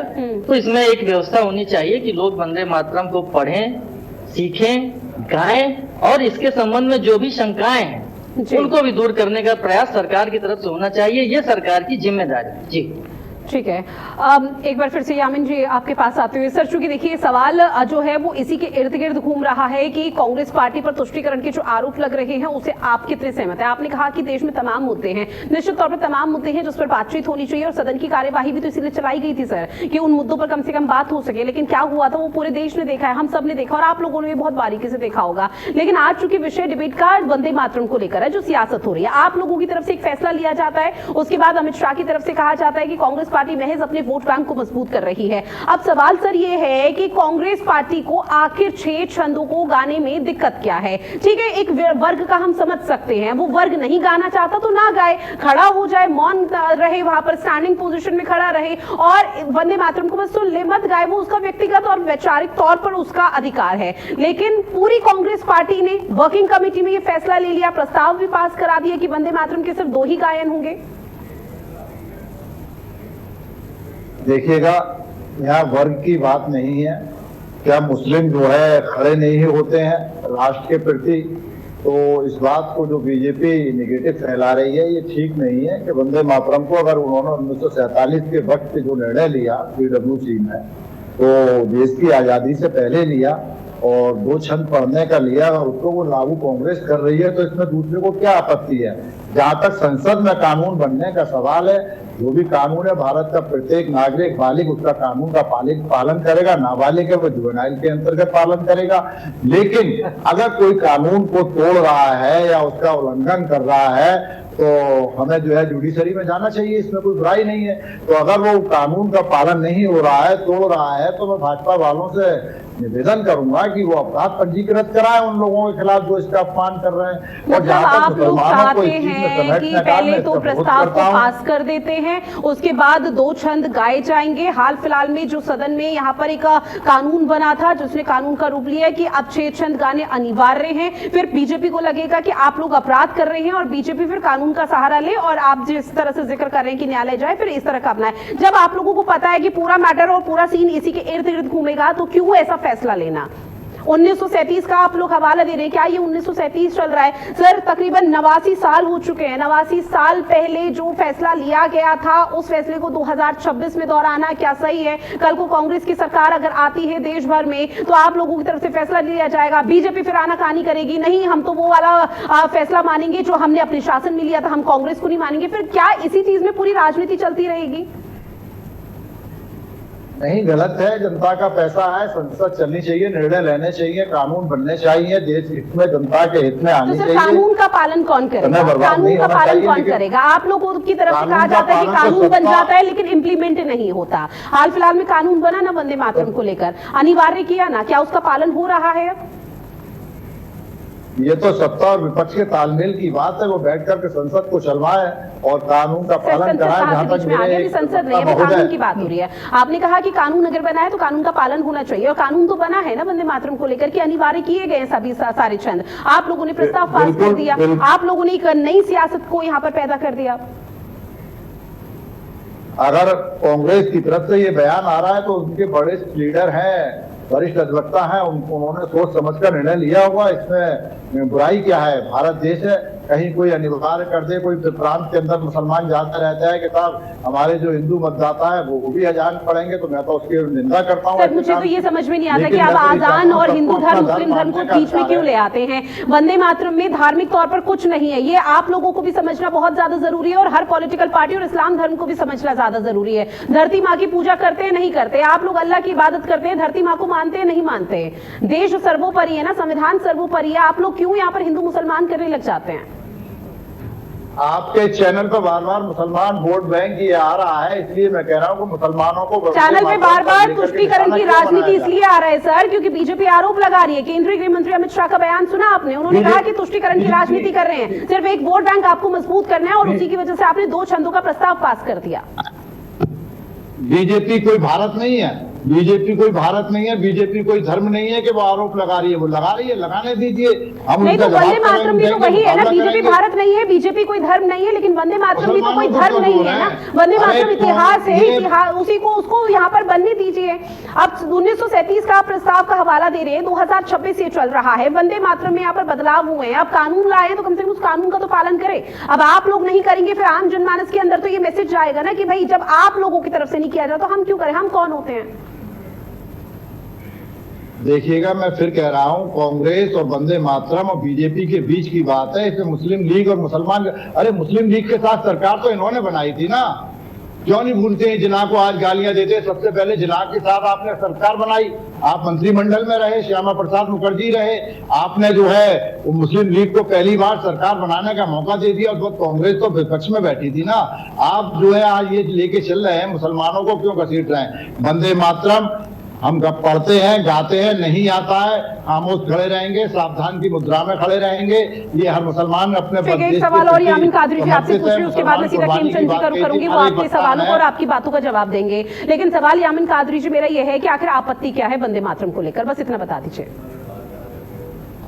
तो इसमें एक व्यवस्था होनी चाहिए कि लोग वंदे मातरम को पढ़ें, सीखें, गाएं और इसके संबंध में जो भी शंकाएं हैं उनको भी दूर करने का प्रयास सरकार की तरफ से होना चाहिए। ये सरकार की जिम्मेदारी जी। ठीक है, एक बार फिर से यामिन जी आपके पास आते हुए सर, चूंकि देखिए सवाल जो है वो इसी के इर्द गिर्द घूम रहा है कि कांग्रेस पार्टी पर तुष्टीकरण के जो आरोप लग रहे हैं उसे आप कितने सहमत हैं? आपने कहा कि देश में तमाम मुद्दे हैं, निश्चित तौर पर तमाम मुद्दे हैं जिस पर बातचीत होनी चाहिए और सदन की कार्यवाही भी तो इसीलिए चलाई गई थी सर कि उन मुद्दों पर कम से कम बात हो सके। लेकिन क्या हुआ था वो पूरे देश ने देखा है, हम सब ने देखा और आप लोगों ने भी बहुत बारीकी से देखा होगा। लेकिन आज चूंकि विषय डिबेट का वंदे मातरम को लेकर है, जो सियासत हो रही है, आप लोगों की तरफ से एक फैसला लिया जाता है, उसके बाद अमित शाह की तरफ से कहा जाता है कि कांग्रेस पार्टी महज अपने वोट बैंक को मजबूत कर रही है। अब सवाल सर ये है कि कांग्रेस पार्टी को आखिर 6 छंदों को गाने में दिक्कत क्या है? ठीक है, एक वर्ग का हम समझ सकते हैं, वो वर्ग नहीं गाना चाहता तो ना गाए, खड़ा हो जाए, मौन रहे, वहां पर स्टैंडिंग पोजीशन में खड़ा रहे और वंदे मातरम को बस सुन ले, मत गाए, वो उसका व्यक्तिगत और वैचारिक तौर पर उसका अधिकार है। लेकिन पूरी कांग्रेस पार्टी ने वर्किंग कमेटी में यह फैसला ले लिया, प्रस्ताव भी पास करा दिया कि वंदे मातरम के सिर्फ 2 ही गायन होंगे। देखिएगा, यहाँ वर्ग की बात नहीं है। क्या मुस्लिम जो है खड़े नहीं होते हैं राष्ट्र के प्रति? तो इस बात को जो बीजेपी निगेटिव फैला रही है ये ठीक नहीं है कि वंदे मातरम को अगर उन्होंने 1947 के वक्त जो निर्णय लिया PWC में, तो देश की आजादी से पहले लिया और 2 छंद पढ़ने का लिया और उसको वो लागू कांग्रेस कर रही है, तो इसमें दूसरे को क्या आपत्ति है? जहां तक संसद में कानून बनने का सवाल है, जो भी कानून है भारत का प्रत्येक नागरिक बालिग उसका कानून का पालन करेगा, नाबालिग है वो जुवेनाइल के अंतर्गत पालन करेगा। लेकिन अगर कोई कानून को तोड़ रहा है या उसका उल्लंघन कर रहा है तो हमें जो है जुडिशरी में जाना चाहिए, इसमें कोई बुराई नहीं है। तो अगर वो कानून का पालन नहीं हो रहा है, तोड़ रहा है, तो मैं भाजपा वालों से निवेदन करूंगा कि वो अपराध पंजीकृत कराए उन लोगों के खिलाफ जो इसका अपमान कर रहे हैं। और जहां तक मुसलमानों को इस चीज में समेटने का, पहले तो प्रस्ताव को पास कर देते हैं, उसके बाद 2 छंद गाए जाएंगे। हाल फिलहाल में जो सदन में यहाँ पर एक कानून बना था जिसने कानून का रूप लिया कि अब 6 छंद गाने अनिवार्य हैं, फिर बीजेपी को लगेगा कि आप लोग अपराध कर रहे हैं और बीजेपी फिर कानून का सहारा ले और आप जिस तरह से जिक्र कर रहे हैं कि न्यायालय जाए, फिर इस तरह का अपनाए। जब आप लोगों को पता है कि पूरा मैटर और पूरा सीन इसी के इर्द गिर्द घूमेगा तो क्यों ऐसा फैसला लेना? 1937 का आप लोग हवाला दे रहे हैं, क्या ये 1937 चल रहा है? सर तकरीबन 89 साल हो चुके हैं। 89 साल पहले जो फैसला लिया गया था उस फैसले को 2026 में दोहराना क्या सही है? कल को कांग्रेस की सरकार अगर आती है देश भर में तो आप लोगों की तरफ से फैसला लिया जाएगा, बीजेपी फिर आनाकानी करेगी, नहीं हम तो वो वाला फैसला मानेंगे जो हमने अपने शासन में लिया था, हम कांग्रेस को नहीं मानेंगे। फिर क्या इसी चीज में पूरी राजनीति चलती रहेगी? नहीं, गलत है। जनता का पैसा है, संसद चलनी चाहिए, निर्णय लेने चाहिए, कानून बनने चाहिए, देश हित में, जनता के हित में आनी चाहिए। कानून का पालन कौन करेगा? कानून का पालन कौन करेगा? आप लोगों की तरफ से कहा जाता है कि कानून बन जाता है लेकिन इम्प्लीमेंट नहीं होता। हाल फिलहाल में कानून बना ना वंदे मातरम को लेकर, अनिवार्य किया ना, क्या उसका पालन हो रहा है? ये तो सत्ता और विपक्ष के तालमेल की बात है, वो बैठ करके संसद को चलवाए और कानून का पालन कराए। जहां तक संसद नहीं है, कानून की बात हो रही है। आपने कहा कि कानून अगर बना है तो कानून का पालन होना चाहिए और कानून तो बना है ना वंदे मातरम को लेकर के, अनिवार्य किए गए सभी सारे छंद। आप लोगों ने प्रस्ताव पास कर दिया, आप लोगों ने एक नई सियासत को यहाँ पर पैदा कर दिया। अगर कांग्रेस की तरफ से ये बयान आ रहा है तो उनके बड़े लीडर हैं वरिष्ठ अधिवक्ता हैं, उन्होंने सोच समझकर निर्णय लिया होगा। इसमें बुराई क्या है? भारत देश है, कहीं कोई अनिवार्य कर दे, कोई प्रांत के अंदर मुसलमान जाता रहता है कि साहब हमारे जो हिंदू मतदाता है वो भी अजान पढ़ेंगे, तो मैं तो उसकी निंदा करता हूँ। मुझे तो ये समझ में नहीं आता कि आप अजान और हिंदू धर्म मुस्लिम धर्म को बीच में क्यों ले आते हैं। वंदे मातरम में धार्मिक तौर पर कुछ नहीं है, ये आप लोगों को भी समझना बहुत ज्यादा जरूरी है और हर पॉलिटिकल पार्टी और इस्लाम धर्म को भी समझना ज्यादा जरूरी है। धरती माँ की पूजा करते हैं नहीं करते, आप लोग अल्लाह की इबादत करते हैं, धरती माँ को मानते हैं नहीं मानते। देश सर्वोपरि है ना, संविधान सर्वोपरि है, आप लोग क्यों यहाँ पर हिंदू मुसलमान करने लग जाते हैं? आपके चैनल पर बार बार मुसलमान वोट बैंक ये आ रहा है, इसलिए मैं कह रहा हूँ कि मुसलमानों को चैनल पे बार बार तुष्टीकरण की राजनीति इसलिए आ रहा है सर, क्योंकि बीजेपी आरोप लगा रही है। केंद्रीय गृह मंत्री अमित शाह का बयान सुना आपने, उन्होंने कहा कि तुष्टीकरण की राजनीति कर रहे हैं, सिर्फ एक वोट बैंक आपको मजबूत करना है और उसी की वजह से आपने 2 छंदों का प्रस्ताव पास कर दिया। बीजेपी कोई भारत नहीं है, बीजेपी कोई भारत नहीं है, बीजेपी कोई धर्म नहीं है कि वो आरोप लगा रही है, वो लगा रही है, लगाने दीजिए। हम नहीं तो वंदे मातरम भी तो वही है ना, बीजेपी भारत नहीं है, बीजेपी कोई धर्म नहीं है, लेकिन वंदे मातरम भी तो कोई धर्म नहीं है ना। वंदे मातरम इतिहास है, इतिहास उसी को उसको यहाँ पर बनने दीजिए। अब 1937 का प्रस्ताव का हवाला दे रहे हैं, 2026 ये चल रहा है, वंदे मातरम में यहाँ पर बदलाव हुए हैं, अब कानून लाए हैं तो कम से कम उस कानून का तो पालन करें। अब आप लोग नहीं करेंगे, फिर आम जनमानस के अंदर तो ये मैसेज जाएगा ना कि भाई जब आप लोगों की तरफ से नहीं किया जाता तो हम क्यों करें, हम कौन होते हैं? देखिएगा, मैं फिर कह रहा हूं, कांग्रेस और वंदे मातरम और बीजेपी के बीच की बात है, इसमें मुस्लिम लीग और मुसलमान, अरे मुस्लिम लीग के साथ सरकार तो इन्होंने बनाई थी ना, क्यों नहीं भूलते हैं? जिन्ना को आज गालियां देते हैं, सबसे पहले जिन्ना के साथ आपने सरकार बनाई, आप मंत्रिमंडल में रहे, श्यामा प्रसाद मुखर्जी रहे, आपने जो है वो मुस्लिम लीग को पहली बार सरकार बनाने का मौका दे दिया। उस वक्त कांग्रेस तो विपक्ष में बैठी थी ना। आप जो है आज ये लेके चल रहे हैं, मुसलमानों को क्यों घसीट रहे हैं? वंदे मातरम हम पढ़ते हैं, गाते हैं, नहीं आता है, खामोश खड़े रहेंगे, सावधान की मुद्रा में खड़े रहेंगे। ये हर मुसलमान अपने एक सवाल और यामिन कादरी जी आपसे पूछ रही हूं, उसके बाद मैं सीधा खेमचंद जी करूंगी, वो आपके सवालों को और आपकी बातों का जवाब देंगे। लेकिन सवाल यामिन कादरी जी मेरा ये है कि आखिर आपत्ति क्या है वंदे मातरम को लेकर, बस इतना बता दीजिए।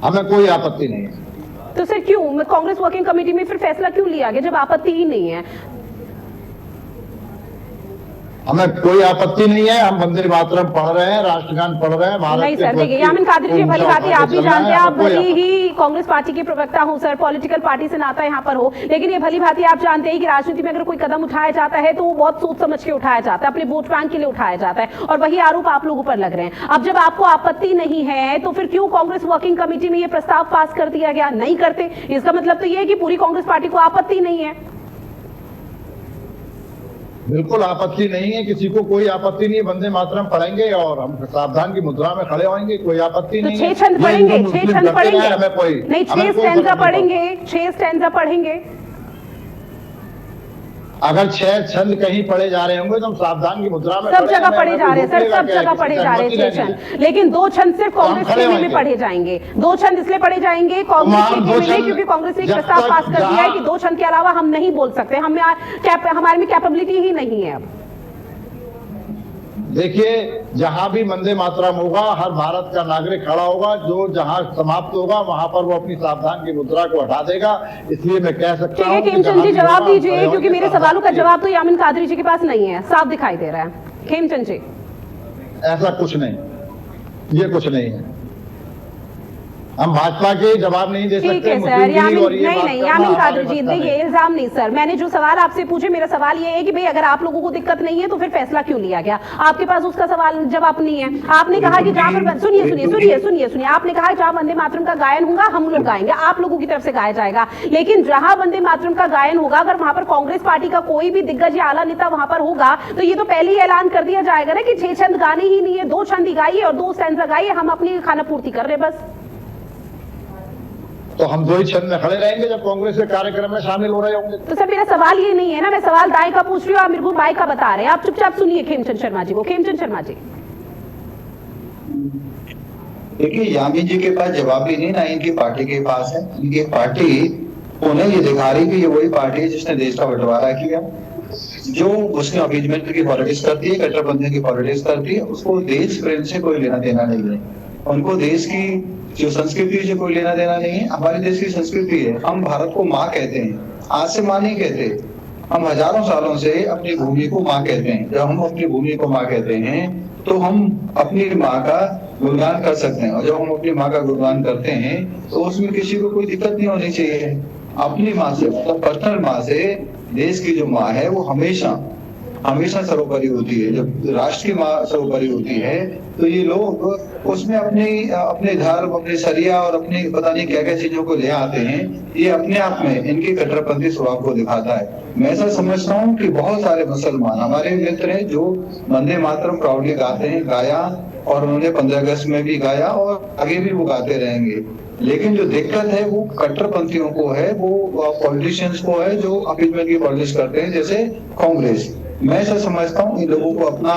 हमें कोई आपत्ति नहीं है। तो सर क्यों कांग्रेस वर्किंग कमेटी में फिर फैसला क्यों लिया गया जब आपत्ति ही नहीं है? हमें कोई आपत्ति नहीं है, हम वंदे मातरम पढ़ रहे हैं, राष्ट्रगान पढ़ रहे हैं। नहीं सर, देखिए यामिन कादरी जी भली बात है, आप भी जानते हैं, आप भली ही कांग्रेस पार्टी के प्रवक्ता हो सर, पॉलिटिकल पार्टी से नाता यहाँ पर हो, लेकिन ये भली भांति आप जानते हैं कि राजनीति में अगर कोई कदम उठाया जाता है तो वो बहुत सोच समझ के उठाया जाता है, अपने वोट बैंक के लिए उठाया जाता है, और वही आरोप आप लोगों पर लग रहे हैं। अब जब आपको आपत्ति नहीं है तो फिर क्यों कांग्रेस वर्किंग कमेटी में ये प्रस्ताव पास कर दिया गया? नहीं करते, इसका मतलब तो ये है कि पूरी कांग्रेस पार्टी को आपत्ति नहीं है। बिल्कुल आपत्ति नहीं है, किसी को कोई आपत्ति नहीं है, वंदे मातरम पढ़ेंगे और हम सावधान की मुद्रा में खड़े होंगे, कोई आपत्ति नहीं है। 6 छंद पढ़ेंगे, 6 छंद पढ़ेंगे, हमें कोई नहीं 6 स्टैंजा पढ़ेंगे, 6 स्टैंजा पढ़ेंगे। अगर 6 छंद कहीं पढ़े जा रहे होंगे तो हम सावधान की मुद्रा में सब जगह पढ़े जा रहे हैं सर, सब जगह पढ़े जा रहे हैं 6 छंद, लेकिन 2 छंद सिर्फ कांग्रेस के में पढ़े जाएंगे। 2 छंद इसलिए पढ़े जाएंगे कांग्रेस के में क्योंकि कांग्रेस ने एक प्रस्ताव पास कर दिया है कि 2 छंद के अलावा हम नहीं बोल सकते, हमारे में कैपेबिलिटी ही नहीं है। अब देखिए, जहां भी वंदे मातरम होगा, हर भारत का नागरिक खड़ा होगा, जो जहां समाप्त होगा वहां पर वो अपनी सावधान की मुद्रा को हटा देगा। इसलिए मैं कह सकता हूं, खेमचंद जी जवाब दीजिए, क्योंकि मेरे सवालों का जवाब तो यामिन कादरी जी के पास नहीं है, साफ दिखाई दे रहा है। खेमचंद जी, ऐसा कुछ नहीं, ये कुछ नहीं है, हम भाजपा के जवाब नहीं दे सकते। ठीक है सर, यामिन कादरी जी देखिए, इल्जाम नहीं सर, मैंने जो सवाल आपसे पूछे, मेरा सवाल ये है कि भाई अगर आप लोगों को दिक्कत नहीं है तो फिर फैसला क्यों लिया गया? आपके पास उसका सवाल जवाब नहीं है। आपने कहा कि जहां पर सुनिए, आपने कहा जहां वंदे मातरम का गायन होगा हम लोग गाएंगे, आप लोगों की तरफ से गाया जाएगा, लेकिन जहां वंदे मातरम का गायन होगा, अगर वहां पर कांग्रेस पार्टी का कोई भी दिग्गज या आला नेता वहां पर होगा तो ये तो पहले ही ऐलान कर दिया जाएगा ना कि 6 छंद गाने ही नहीं है, 2 छंद ही गाइए और 2 स्टैंजा गाइए, हम अपनी खाना पूर्ति कर रहे बस। तो हम 2 ही छंद में खड़े रहेंगे जब कांग्रेस के कार्यक्रम में शामिल हो रहे होंगे। तो सर मेरा सवाल ये नहीं है ना, मैं सवाल दाएं का पूछ रही हूँ, आप मेरे को बाएं का बता रहे हैं। आप चुपचाप सुनिए खेमचंद शर्मा जी को। खेमचंद शर्मा जी, देखिए, यामिन जी के पास जवाब ही नहीं, ना इनकी पार्टी के पास है। इनकी पार्टी उन्हें ये दिखा रही कि ये वही पार्टी है जिसने देश का बंटवारा किया, जो उसने अपीजमेंट की पॉलिटिक्स करती है, कट्टरपंथी की पॉलिटिक्स करती है, उसको देश प्रेम से कोई लेना देना नहीं है, उनको देश की जो संस्कृति से कोई लेना देना नहीं है। हमारे देश की संस्कृति है, हम भारत को माँ कहते हैं, आज से माँ नहीं कहते, हम हजारों सालों से अपनी भूमि को माँ कहते हैं। जब हम अपनी भूमि को माँ कहते हैं तो हम अपनी माँ का गुणगान कर सकते हैं। और जब हम अपनी माँ का गुणगान करते हैं तो उसमें किसी को कोई दिक्कत नहीं होनी चाहिए। अपनी माँ से, मतलब पर्सनल माँ से, देश की जो माँ है वो हमेशा सर्वोपरि होती है। जब राष्ट्र की माँ सर्वोपरि होती है तो ये लोग उसमें अपने धर्म, अपने शरिया और अपनी पता नहीं क्या क्या चीजों को ले आते हैं। ये अपने आप में इनके कट्टरपंथी स्वभाव को दिखाता है। मैं ऐसा समझता हूँ कि बहुत सारे मुसलमान हमारे मित्र हैं जो वंदे मातरम प्राउडली गाते हैं, गाया, और उन्होंने 15 अगस्त में भी गाया और आगे भी वो गाते रहेंगे। लेकिन जो दिक्कत है वो कट्टरपंथियों को है, वो पॉलिटिशियंस को है जो अपीजमेंट की पॉलिटिक्स करते हैं, जैसे कांग्रेस। मैं ऐसा समझता हूँ इन लोगों को अपना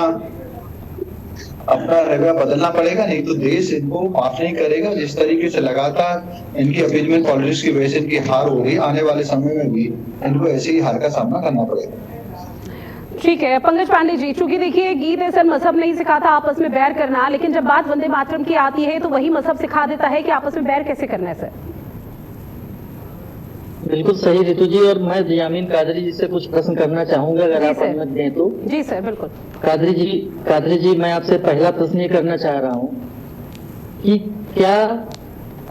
रवैया बदलना पड़ेगा, नहीं तो देश इनको माफ नहीं करेगा। जिस तरीके से लगातार इनकी अपीजमेंट पॉलिटिक्स की वजह से इनकी हार हो रही, आने वाले समय में भी इनको ऐसी ही हार का सामना करना पड़ेगा। ठीक है पंकज पांडे जी, चूंकि देखिए गीत है सर, मजहब नहीं सिखाता आपस में बैर करना, लेकिन जब बात वंदे मातरम की आती है तो वही मजहब सिखा देता है कि आपस में बैर कैसे करना है सर। बिल्कुल सही रितु जी, और मैं यामीन कादरी जी से कुछ प्रश्न करना चाहूंगा अगर आप अनुमति दें तो। जी सर बिल्कुल। कादरी जी मैं आपसे पहला प्रश्न ये करना चाह रहा हूँ कि क्या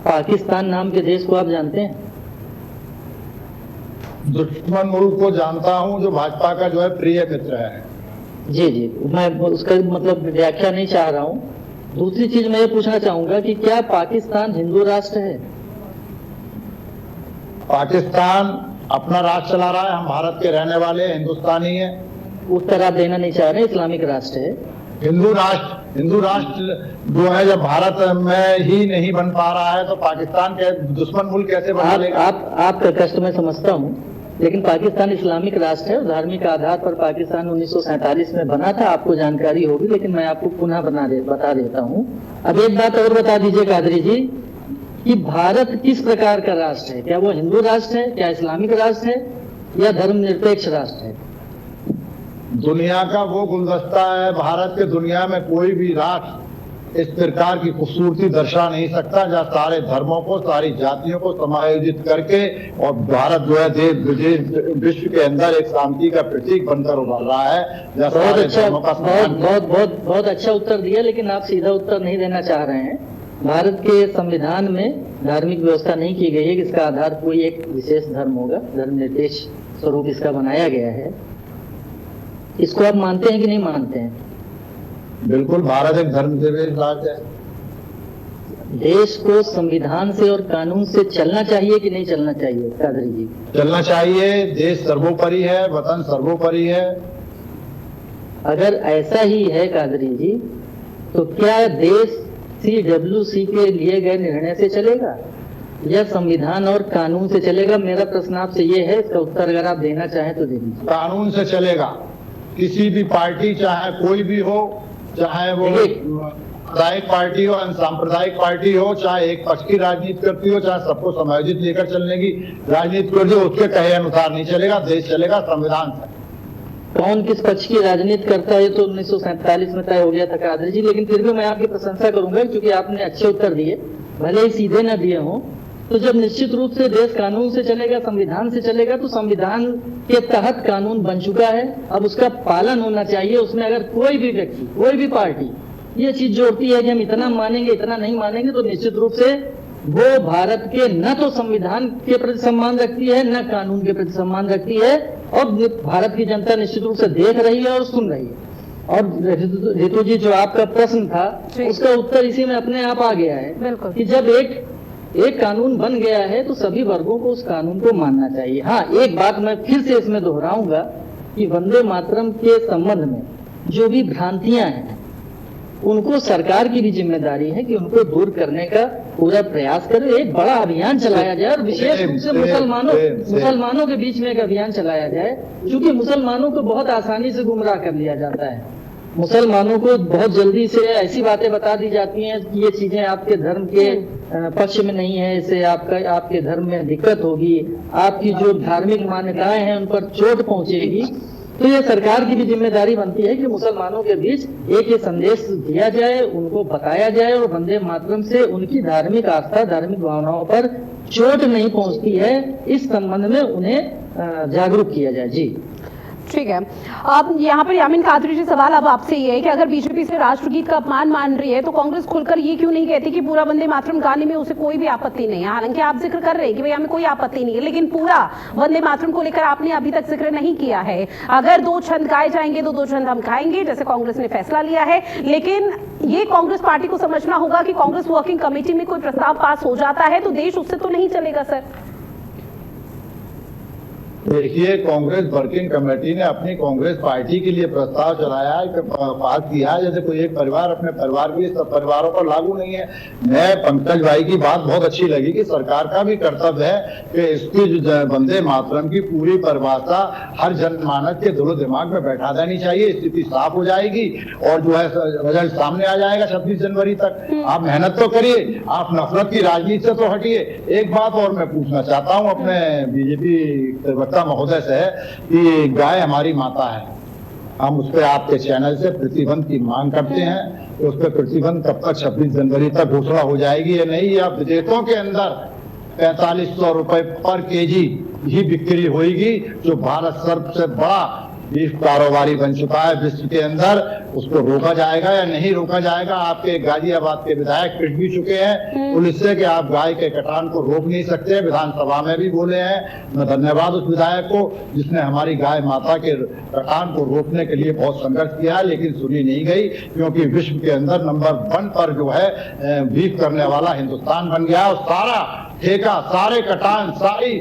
पाकिस्तान नाम के देश को आप जानते हैं? दुश्मन मुल्क को जानता हूं, जो भाजपा का जो है प्रिय मित्र है। जी, मैं उसका मतलब व्याख्या नहीं चाह रहा हूँ। दूसरी चीज मैं ये पूछना चाहूंगा कि क्या पाकिस्तान हिंदू राष्ट्र है? पाकिस्तान अपना राष्ट्र चला रहा है, हम भारत के रहने वाले हिंदुस्तानी हैं। उत्तर आप देना नहीं चाह रहे, इस्लामिक राष्ट्र है। हिंदू राष्ट्र जो है जब भारत में ही नहीं बन पा रहा है तो पाकिस्तान के दुश्मन मुल्क कैसे बना लेगा? आपका कष्ट मैं समझता हूँ, लेकिन पाकिस्तान इस्लामिक राष्ट्र है। धार्मिक आधार पर पाकिस्तान 1947 में बना था, आपको जानकारी होगी, लेकिन मैं आपको पुनः बता देता हूँ। अब एक बात और बता दीजिए कादरी जी कि भारत किस प्रकार का राष्ट्र है? क्या वो हिंदू राष्ट्र है, क्या इस्लामिक राष्ट्र है, या धर्मनिरपेक्ष राष्ट्र है? दुनिया का वो गुलदस्ता है, भारत के दुनिया में कोई भी राष्ट्र इस प्रकार की खूबसूरती दर्शा नहीं सकता जहाँ सारे धर्मों को, सारी जातियों को समायोजित करके, और भारत जो है देश विश्व के अंदर एक शांति का प्रतीक बनकर उभर रहा है। बहुत अच्छा उत्तर दिया, लेकिन आप सीधा उत्तर नहीं देना चाह रहे हैं। भारत के संविधान में धार्मिक व्यवस्था नहीं की गई है कि इसका आधार कोई एक विशेष धर्म होगा। धर्मनिरपेक्ष स्वरूप इसका बनाया गया है। इसको आप मानते हैं कि नहीं मानते हैं? बिल्कुल, भारत एक धर्मनिरपेक्ष राज्य है। देश को संविधान से और कानून से चलना चाहिए कि नहीं चलना चाहिए कादरी जी? चलना चाहिए। देश सर्वोपरि है, वतन सर्वोपरि है। अगर ऐसा ही है कादरी जी, तो क्या देश CWC के लिए गए निर्णय से चलेगा या संविधान और कानून से चलेगा? मेरा प्रश्न आपसे ये है, इसका उत्तर अगर आप देना चाहें तो दे दीजिए। कानून से चलेगा। किसी भी पार्टी, चाहे कोई भी हो, चाहे वो सामुदायिक पार्टी हो, सांप्रदायिक पार्टी हो, चाहे एक पक्ष की राजनीति करती हो, चाहे सबको समायोजित लेकर चलने की राजनीति करती हो, उसके कहे अनुसार नहीं चलेगा। देश चलेगा संविधान से। कौन किस पक्ष की राजनीति करता है तो 1947 में तय हो गया था कादरी जी, लेकिन फिर भी मैं आपकी प्रशंसा करूंगा क्योंकि आपने अच्छे उत्तर दिए, भले ही सीधे न दिए हों। तो जब निश्चित रूप से देश कानून से चलेगा, संविधान से चलेगा, तो संविधान के तहत कानून बन चुका है, अब उसका पालन होना चाहिए। उसमें अगर कोई भी व्यक्ति, कोई भी पार्टी ये चीज जोड़ती है कि हम इतना मानेंगे, इतना नहीं मानेंगे, तो निश्चित रूप से वो भारत के न तो संविधान के प्रति सम्मान रखती है, न कानून के प्रति सम्मान रखती है, और भारत की जनता निश्चित रूप से देख रही है और सुन रही है। और रितु जी, जो आपका प्रश्न था उसका उत्तर इसी में अपने आप आ गया है कि जब एक कानून बन गया है तो सभी वर्गों को उस कानून को मानना चाहिए। हाँ, एक बात मैं फिर से इसमें दोहराऊंगा कि वंदे मातरम के संबंध में जो भी भ्रांतियां हैं, उनको सरकार की भी जिम्मेदारी है कि उनको दूर करने का पूरा प्रयास करे। एक बड़ा अभियान चलाया जाए, और विशेष रूप से मुसलमानों के बीच में एक अभियान चलाया जाए, क्योंकि मुसलमानों को बहुत आसानी से गुमराह कर लिया जाता है। मुसलमानों को बहुत जल्दी से ऐसी बातें बता दी जाती हैं कि ये चीजें आपके धर्म के पक्ष में नहीं है, इससे आपके धर्म में दिक्कत होगी, आपकी जो धार्मिक मान्यताएं हैं उन पर चोट पहुंचेगी। तो ये सरकार की भी जिम्मेदारी बनती है कि मुसलमानों के बीच एक ये संदेश दिया जाए, उनको बताया जाए, और वंदे मातरम से उनकी धार्मिक आस्था, धार्मिक भावनाओं पर चोट नहीं पहुंचती है, इस संबंध में उन्हें जागरूक किया जाए। जी ठीक है। अब यहाँ पर यामिन कादरी जी, सवाल अब आपसे ये है कि अगर बीजेपी से राष्ट्रगीत का अपमान मान रही है तो कांग्रेस खुलकर ये क्यों नहीं कहती कि पूरा वंदे मातरम गाने में उसे कोई भी आपत्ति नहीं है? हालांकि आप जिक्र कर रहे हैं कि भाई हमें कोई आपत्ति नहीं है, लेकिन पूरा वंदे मातरम को लेकर आपने अभी तक जिक्र नहीं किया है। अगर 2 छंद गाए जाएंगे तो 2 छंद हम गाएंगे, जैसे कांग्रेस ने फैसला लिया है, लेकिन ये कांग्रेस पार्टी को समझना होगा कि कांग्रेस वर्किंग कमेटी में कोई प्रस्ताव पास हो जाता है तो देश उससे तो नहीं चलेगा सर। देखिए, कांग्रेस वर्किंग कमेटी ने अपनी कांग्रेस पार्टी के लिए प्रस्ताव चलाया है, पास किया है। जैसे कोई एक परिवार अपने परिवार के सब परिवारों पर लागू नहीं है। मैं पंकज भाई की बात बहुत अच्छी लगी कि सरकार का भी कर्तव्य है कि इसकी जो वंदे मातरम की पूरी परिभाषा हर जनमानस के दिलो दिमाग में बैठा देनी चाहिए। स्थिति साफ हो जाएगी और जो है रिजल्ट सामने आ जाएगा 26 जनवरी तक। आप मेहनत तो करिए, आप नफरत की राजनीति से तो हटिए। एक बात और मैं पूछना चाहता हूँ अपने बीजेपी महोदय से कि गाय हमारी माता है, हम उस पर आपके चैनल से प्रतिबंध की मांग करते हैं तो उस पर प्रतिबंध कब तक 26 जनवरी तक घोषणा हो जाएगी या नहीं? या विदेशों के अंदर 4500 रुपए पर केजी ही बिक्री होगी, जो भारत सबसे बड़ा बीफ कारोबारी बन चुका है विश्व के अंदर, उसको रोका जाएगा या नहीं रोका जाएगा? आपके गाजियाबाद के विधायक पिट भी चुके हैं पुलिस से कि आप गाय के कटान को रोक नहीं सकते, विधानसभा में भी बोले हैं। मैं धन्यवाद उस विधायक को जिसने हमारी गाय माता के कटान को रोकने के लिए बहुत संघर्ष किया, लेकिन सुनी नहीं गई, क्योंकि विश्व के अंदर नंबर 1 पर जो है बीफ करने वाला हिंदुस्तान बन गया। और सारा ठेका, सारे कटान, सारी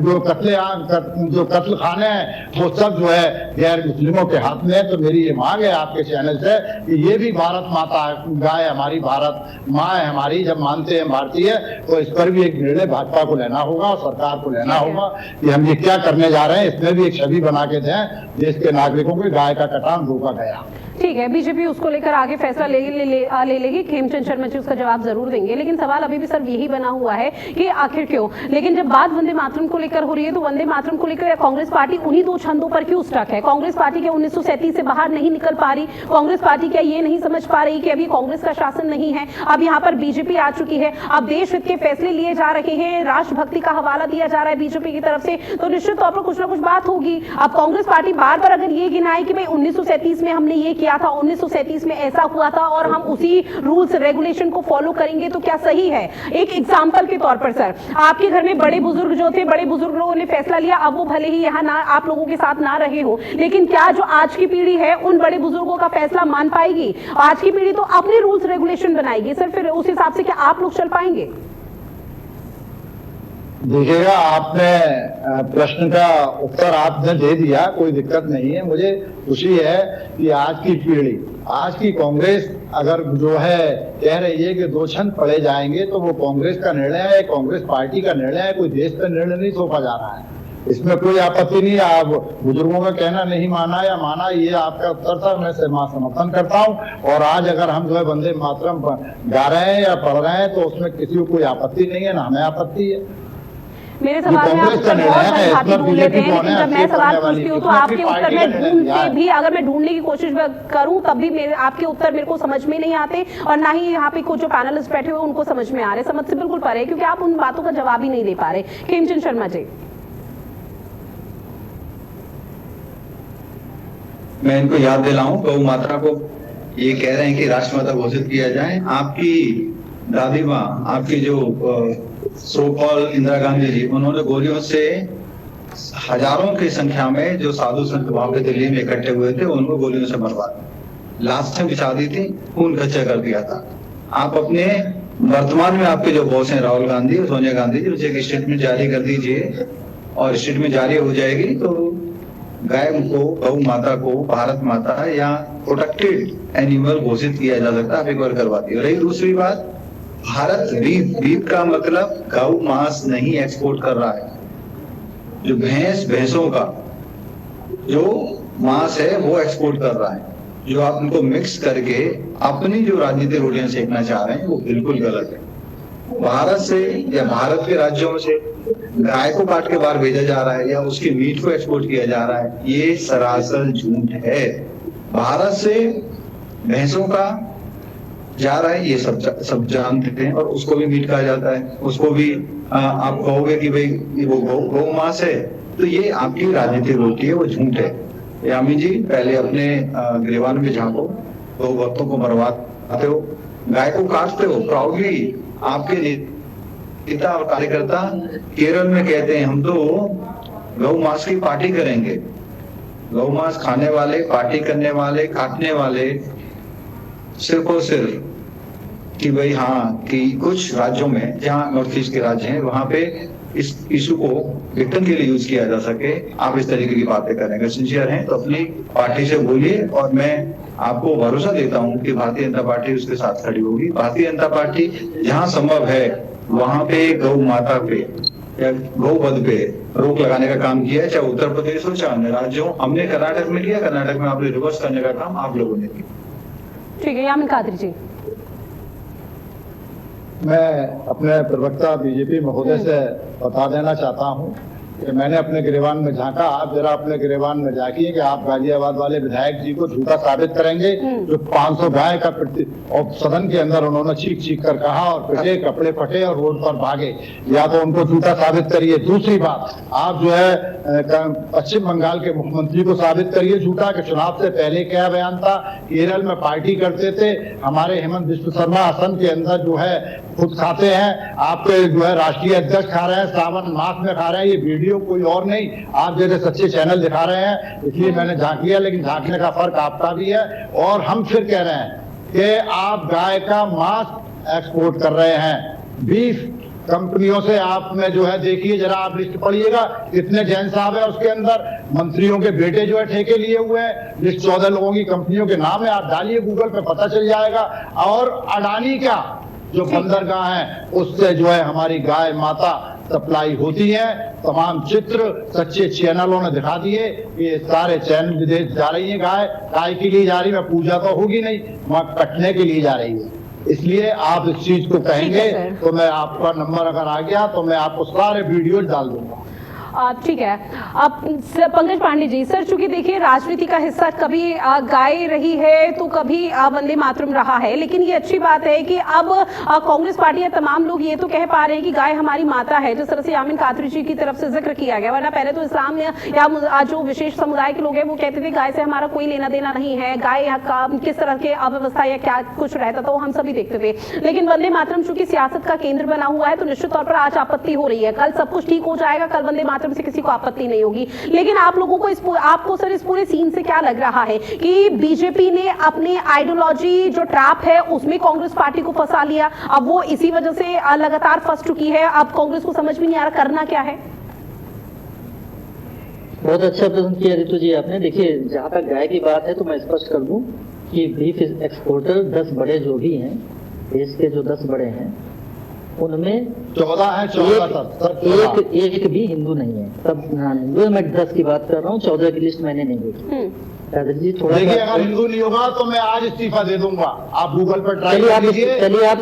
जो कत्ल खाने हैं वो सब जो है गैर मुस्लिमों के हाथ में है। तो मेरी ये मांग है आपके चैनल से कि ये भी भारत माता गाय हमारी, भारत माँ है हमारी, जब मानते हैं भारतीय, तो इस पर भी एक निर्णय भाजपा को लेना होगा और सरकार को लेना होगा कि हम ये क्या करने जा रहे हैं। इसमें भी एक छवि बना के दें देश के नागरिकों के, गाय का कटान रोका गया। ठीक है, बीजेपी उसको लेकर आगे फैसला ले लेगी। खेमचंद शर्मा जी उसका जवाब जरूर देंगे, लेकिन सवाल अभी भी सर यही बना हुआ है कि आखिर क्यों, लेकिन जब बात वंदे मातरम को लेकर हो रही है तो वंदे मातरम को लेकर कांग्रेस पार्टी उन्हीं 2 छंदों पर क्यों स्टक है? कांग्रेस पार्टी क्या 1937 से बाहर नहीं निकल पा रही? कांग्रेस पार्टी क्या ये नहीं समझ पा रही कि अभी कांग्रेस का शासन नहीं है, अब यहाँ पर बीजेपी आ चुकी है, अब देश हित के फैसले लिए जा रहे हैं, राष्ट्रभक्ति का हवाला दिया जा रहा है बीजेपी की तरफ से, तो निश्चित तौर पर कुछ ना कुछ बात होगी। अब कांग्रेस पार्टी बार बार अगर ये गिनाए कि भाई 1937 में हमने ये किया था, 1937 में ऐसा हुआ था और हम उसी रूल्स रेगुलेशन को फॉलो करेंगे, तो क्या सही है? एक एग्जांपल के तौर पर सर, आपके घर में बड़े बुजुर्ग जो थे, बड़े बुजुर्गों ने फैसला लिया, अब वो भले ही यहाँ ना आप लोगों के साथ ना रहे हो, लेकिन क्या जो आज की पीढ़ी है उन बड़े बुजुर्गों का फैसला मान पाएगी? आज की पीढ़ी तो अपने रूल्स रेगुलेशन बनाएगी सर, फिर उस हिसाब से क्या आप लोग चल पाएंगे? देखिएगा, आपने प्रश्न का उत्तर आपने दे दिया, कोई दिक्कत नहीं है। मुझे खुशी है कि आज की पीढ़ी, आज की कांग्रेस अगर जो है कह रही है कि 2 छंद पढ़े जाएंगे तो वो कांग्रेस का निर्णय है, कांग्रेस पार्टी का निर्णय है, कोई देश का निर्णय नहीं सौंपा जा रहा है। इसमें कोई आपत्ति नहीं है। आप बुजुर्गों का कहना नहीं माना या माना, ये आपका उत्तर था, मैं समर्थन करता हूँ। और आज अगर हम जो है वंदे मातरम गा रहे हैं या पढ़ रहे हैं तो उसमें किसी को कोई आपत्ति नहीं है, ना हमें आपत्ति है। मेरे सवाल में आप उत्तर बहुत भाती बोल लेते हैं, लेकिन जब मैं सवाल पूछती हूँ तो आपके उत्तर में ढूंढ के भी, अगर मैं ढूंढने की कोशिश करूँ तब भी आपके उत्तर मेरे को समझ में नहीं आते, और ना ही यहाँ पे कुछ जो पैनलिस्ट बैठे हुए उनको समझ में आ रहे, समझ से बिल्कुल परे, क्योंकि आप उन बातों का जवाब ही नहीं दे पा रहे। खेमचंद शर्मा जी, मैं इनको याद दिलाऊं, गौ माता को ये कह रहे हैं कि राष्ट्रमाता घोषित किया जाए। आपकी दादी माँ, आपकी जो सो कॉल इंदिरा गांधी जी, उन्होंने गोलियों से हजारों की संख्या में जो साधु संत वहां पे दिल्ली में इकट्ठे हुए थे उनको गोलियों से मरवा दिया, लाशें बिछा दी थी, खून कच्चा कर दिया था। आप अपने वर्तमान में आपके जो बॉस हैं राहुल गांधी और सोनिया गांधी जी, उसे एक स्टेटमेंट जारी कर दीजिए और स्टेटमेंट जारी हो जाएगी तो गाय को, गौ माता को भारत माता या प्रोटेक्टेड एनिमल घोषित किया जा सकता है। आप एक बार करवा दिए। रही दूसरी बात, भारत बीफ का मतलब गौ मांस नहीं एक्सपोर्ट कर रहा है। जो भैंसों का जो मांस है वो एक्सपोर्ट कर रहा है। जो आप उनको मिक्स करके अपनी जो राजनीतिक रोटियां सेकना चाह रहे हैं वो बिल्कुल गलत है। भारत से या भारत के राज्यों से गाय को काट के बाहर भेजा जा रहा है या उसके मीट को एक्सपोर्ट किया जा रहा है, ये सरासर झूठ है। भारत से भैंसों का जा रहा है, ये सब जानते हैं, और उसको भी मीट कहा जाता है। उसको भी आप कहोगे कि भाई वो गौ मांस है, तो ये आपकी राजनीतिक रोटी है, वो झूठ है। यामी जी, पहले अपने गिरेबान में झांको, दो भक्तों को मरवाते हो, गाय को काटते हो प्राउडली। आपके नेता और कार्यकर्ता केरल में कहते हैं हम तो गौ मांस की पार्टी करेंगे। गौ मांस खाने वाले, पार्टी करने वाले, काटने वाले सिर्फ और सिर्फ कि भाई हाँ कि कुछ राज्यों में, जहाँ नॉर्थ ईस्ट के राज्य हैं, वहां पे इस इशू को विक्टिम के लिए यूज किया जा सके, आप इस तरीके की बातें करेंगे। सिंसियर हैं तो अपनी पार्टी से बोलिए, और मैं आपको भरोसा देता हूं कि भारतीय जनता पार्टी उसके साथ खड़ी होगी। भारतीय जनता पार्टी जहां संभव है वहां पे गौ माता पे या गौवध पे रोक लगाने का काम किया है, चाहे उत्तर प्रदेश हो चाहे अन्य राज्य हो। हमने कर्नाटक में किया, कर्नाटक में आपने रिवर्स करने का काम आप लोगों ने किया। ठीक है, यामिन कादरी जी। मैं अपने प्रवक्ता बीजेपी महोदय से बता देना चाहता हूं कि मैंने अपने गिरेबान में झांका। आप जरा अपने गिरेबान में झांकिए कि आप गाजियाबाद वाले विधायक जी को झूठा साबित करेंगे। जो 500 गाय का और सदन के अंदर उन्होंने चीख चीख कर कहा और पिटे, कपड़े फटे और रोड पर भागे, या तो उनको झूठा साबित करिए। दूसरी बात, आप जो है पश्चिम बंगाल के मुख्यमंत्री को साबित करिए झूठा कि चुनाव से पहले क्या बयान था, केरल में पार्टी करते थे। हमारे हेमंत बिस्व शर्मा असम के अंदर जो है खुद खाते हैं, आपके जो है राष्ट्रीय अध्यक्ष खा रहे हैं, सावन मास में खा रहे हैं। ये वीडियो कोई और नहीं, आप जैसे सच्चे चैनल दिखा रहे हैं, इसलिए मैंने झांक लिया। लेकिन झांकने का फर्क आपका भी है। और हम फिर कह रहे हैं कि आप गाय का मांस एक्सपोर्ट कर रहे हैं। बीफ कंपनियों से आप में जो है, देखिए जरा आप लिस्ट पढ़िएगा कितने जैन साहब है उसके अंदर, मंत्रियों के बेटे जो है ठेके लिए हुए हैं। लिस्ट 14 लोगों की कंपनियों के नाम है, आप डालिए गूगल पे पता चल जाएगा। और अडानी क्या जो बंदरगाह है उससे जो है हमारी गाय माता सप्लाई होती है। तमाम चित्र सच्चे चैनलों ने दिखा दिए। ये सारे चैनल विदेश जा रही है गाय के लिए जा रही है, पूजा तो होगी नहीं, वहां कटने के लिए जा रही है। इसलिए आप इस चीज को कहेंगे तो मैं आपका नंबर अगर आ गया तो मैं आपको सारे वीडियो डाल दूंगा। ठीक है। अब पंकज पांडे जी, सर चूंकि देखिए राजनीति का हिस्सा कभी गाय रही है तो कभी वंदे मातरम रहा है, लेकिन ये अच्छी बात है कि अब कांग्रेस पार्टी या तमाम लोग ये तो कह पा रहे हैं कि गाय हमारी माता है, जिस तरह से यामिन कादरी जी की तरफ से जिक्र किया गया। वरना पहले तो इस्लाम या जो विशेष समुदाय के लोग हैं वो कहते थे गाय से हमारा कोई लेना देना नहीं है, गाय किस तरह के अव्यवस्था या क्या कुछ रहता था वो हम सभी देखते थे। लेकिन वंदे मातरम चूंकि सियासत का केंद्र बना हुआ है तो निश्चित तौर पर आज आपत्ति हो रही है। कल सब कुछ ठीक हो जाएगा, कल वंदे मातरम से किसी को आपत्ति नहीं होगी। लेकिन आप लोगों को आपको सर इस पूरे सीन से क्या लग रहा है कि बीजेपी ने अपनी आइडियोलॉजी जो ट्रैप है उसमें कांग्रेस पार्टी को फंसा लिया, अब वो इसी वजह से लगातार फंस चुकी है, अब कांग्रेस को समझ में नहीं आ रहा करना क्या है? बहुत अच्छा प्रश्न किया रितु जी आपने। देखिए जहां तक गाय की बात है तो मैं स्पष्ट कर दूं कि बीफ एक्सपोर्टर 10 बड़े जो भी हैं, देश के जो 10 बड़े हैं उनमें 14 है, 14 एक भी हिंदू नहीं है। सब हिंदू, मैं 10 की बात कर रहा हूँ, 14 की लिस्ट मैंने नहीं देखी। जी थोड़ा देखिए अगर हिंदू नहीं होगा तो मैं आज इस्तीफा दे दूंगा। आप गूगल पर ट्राई कर लीजिए। चलिए आप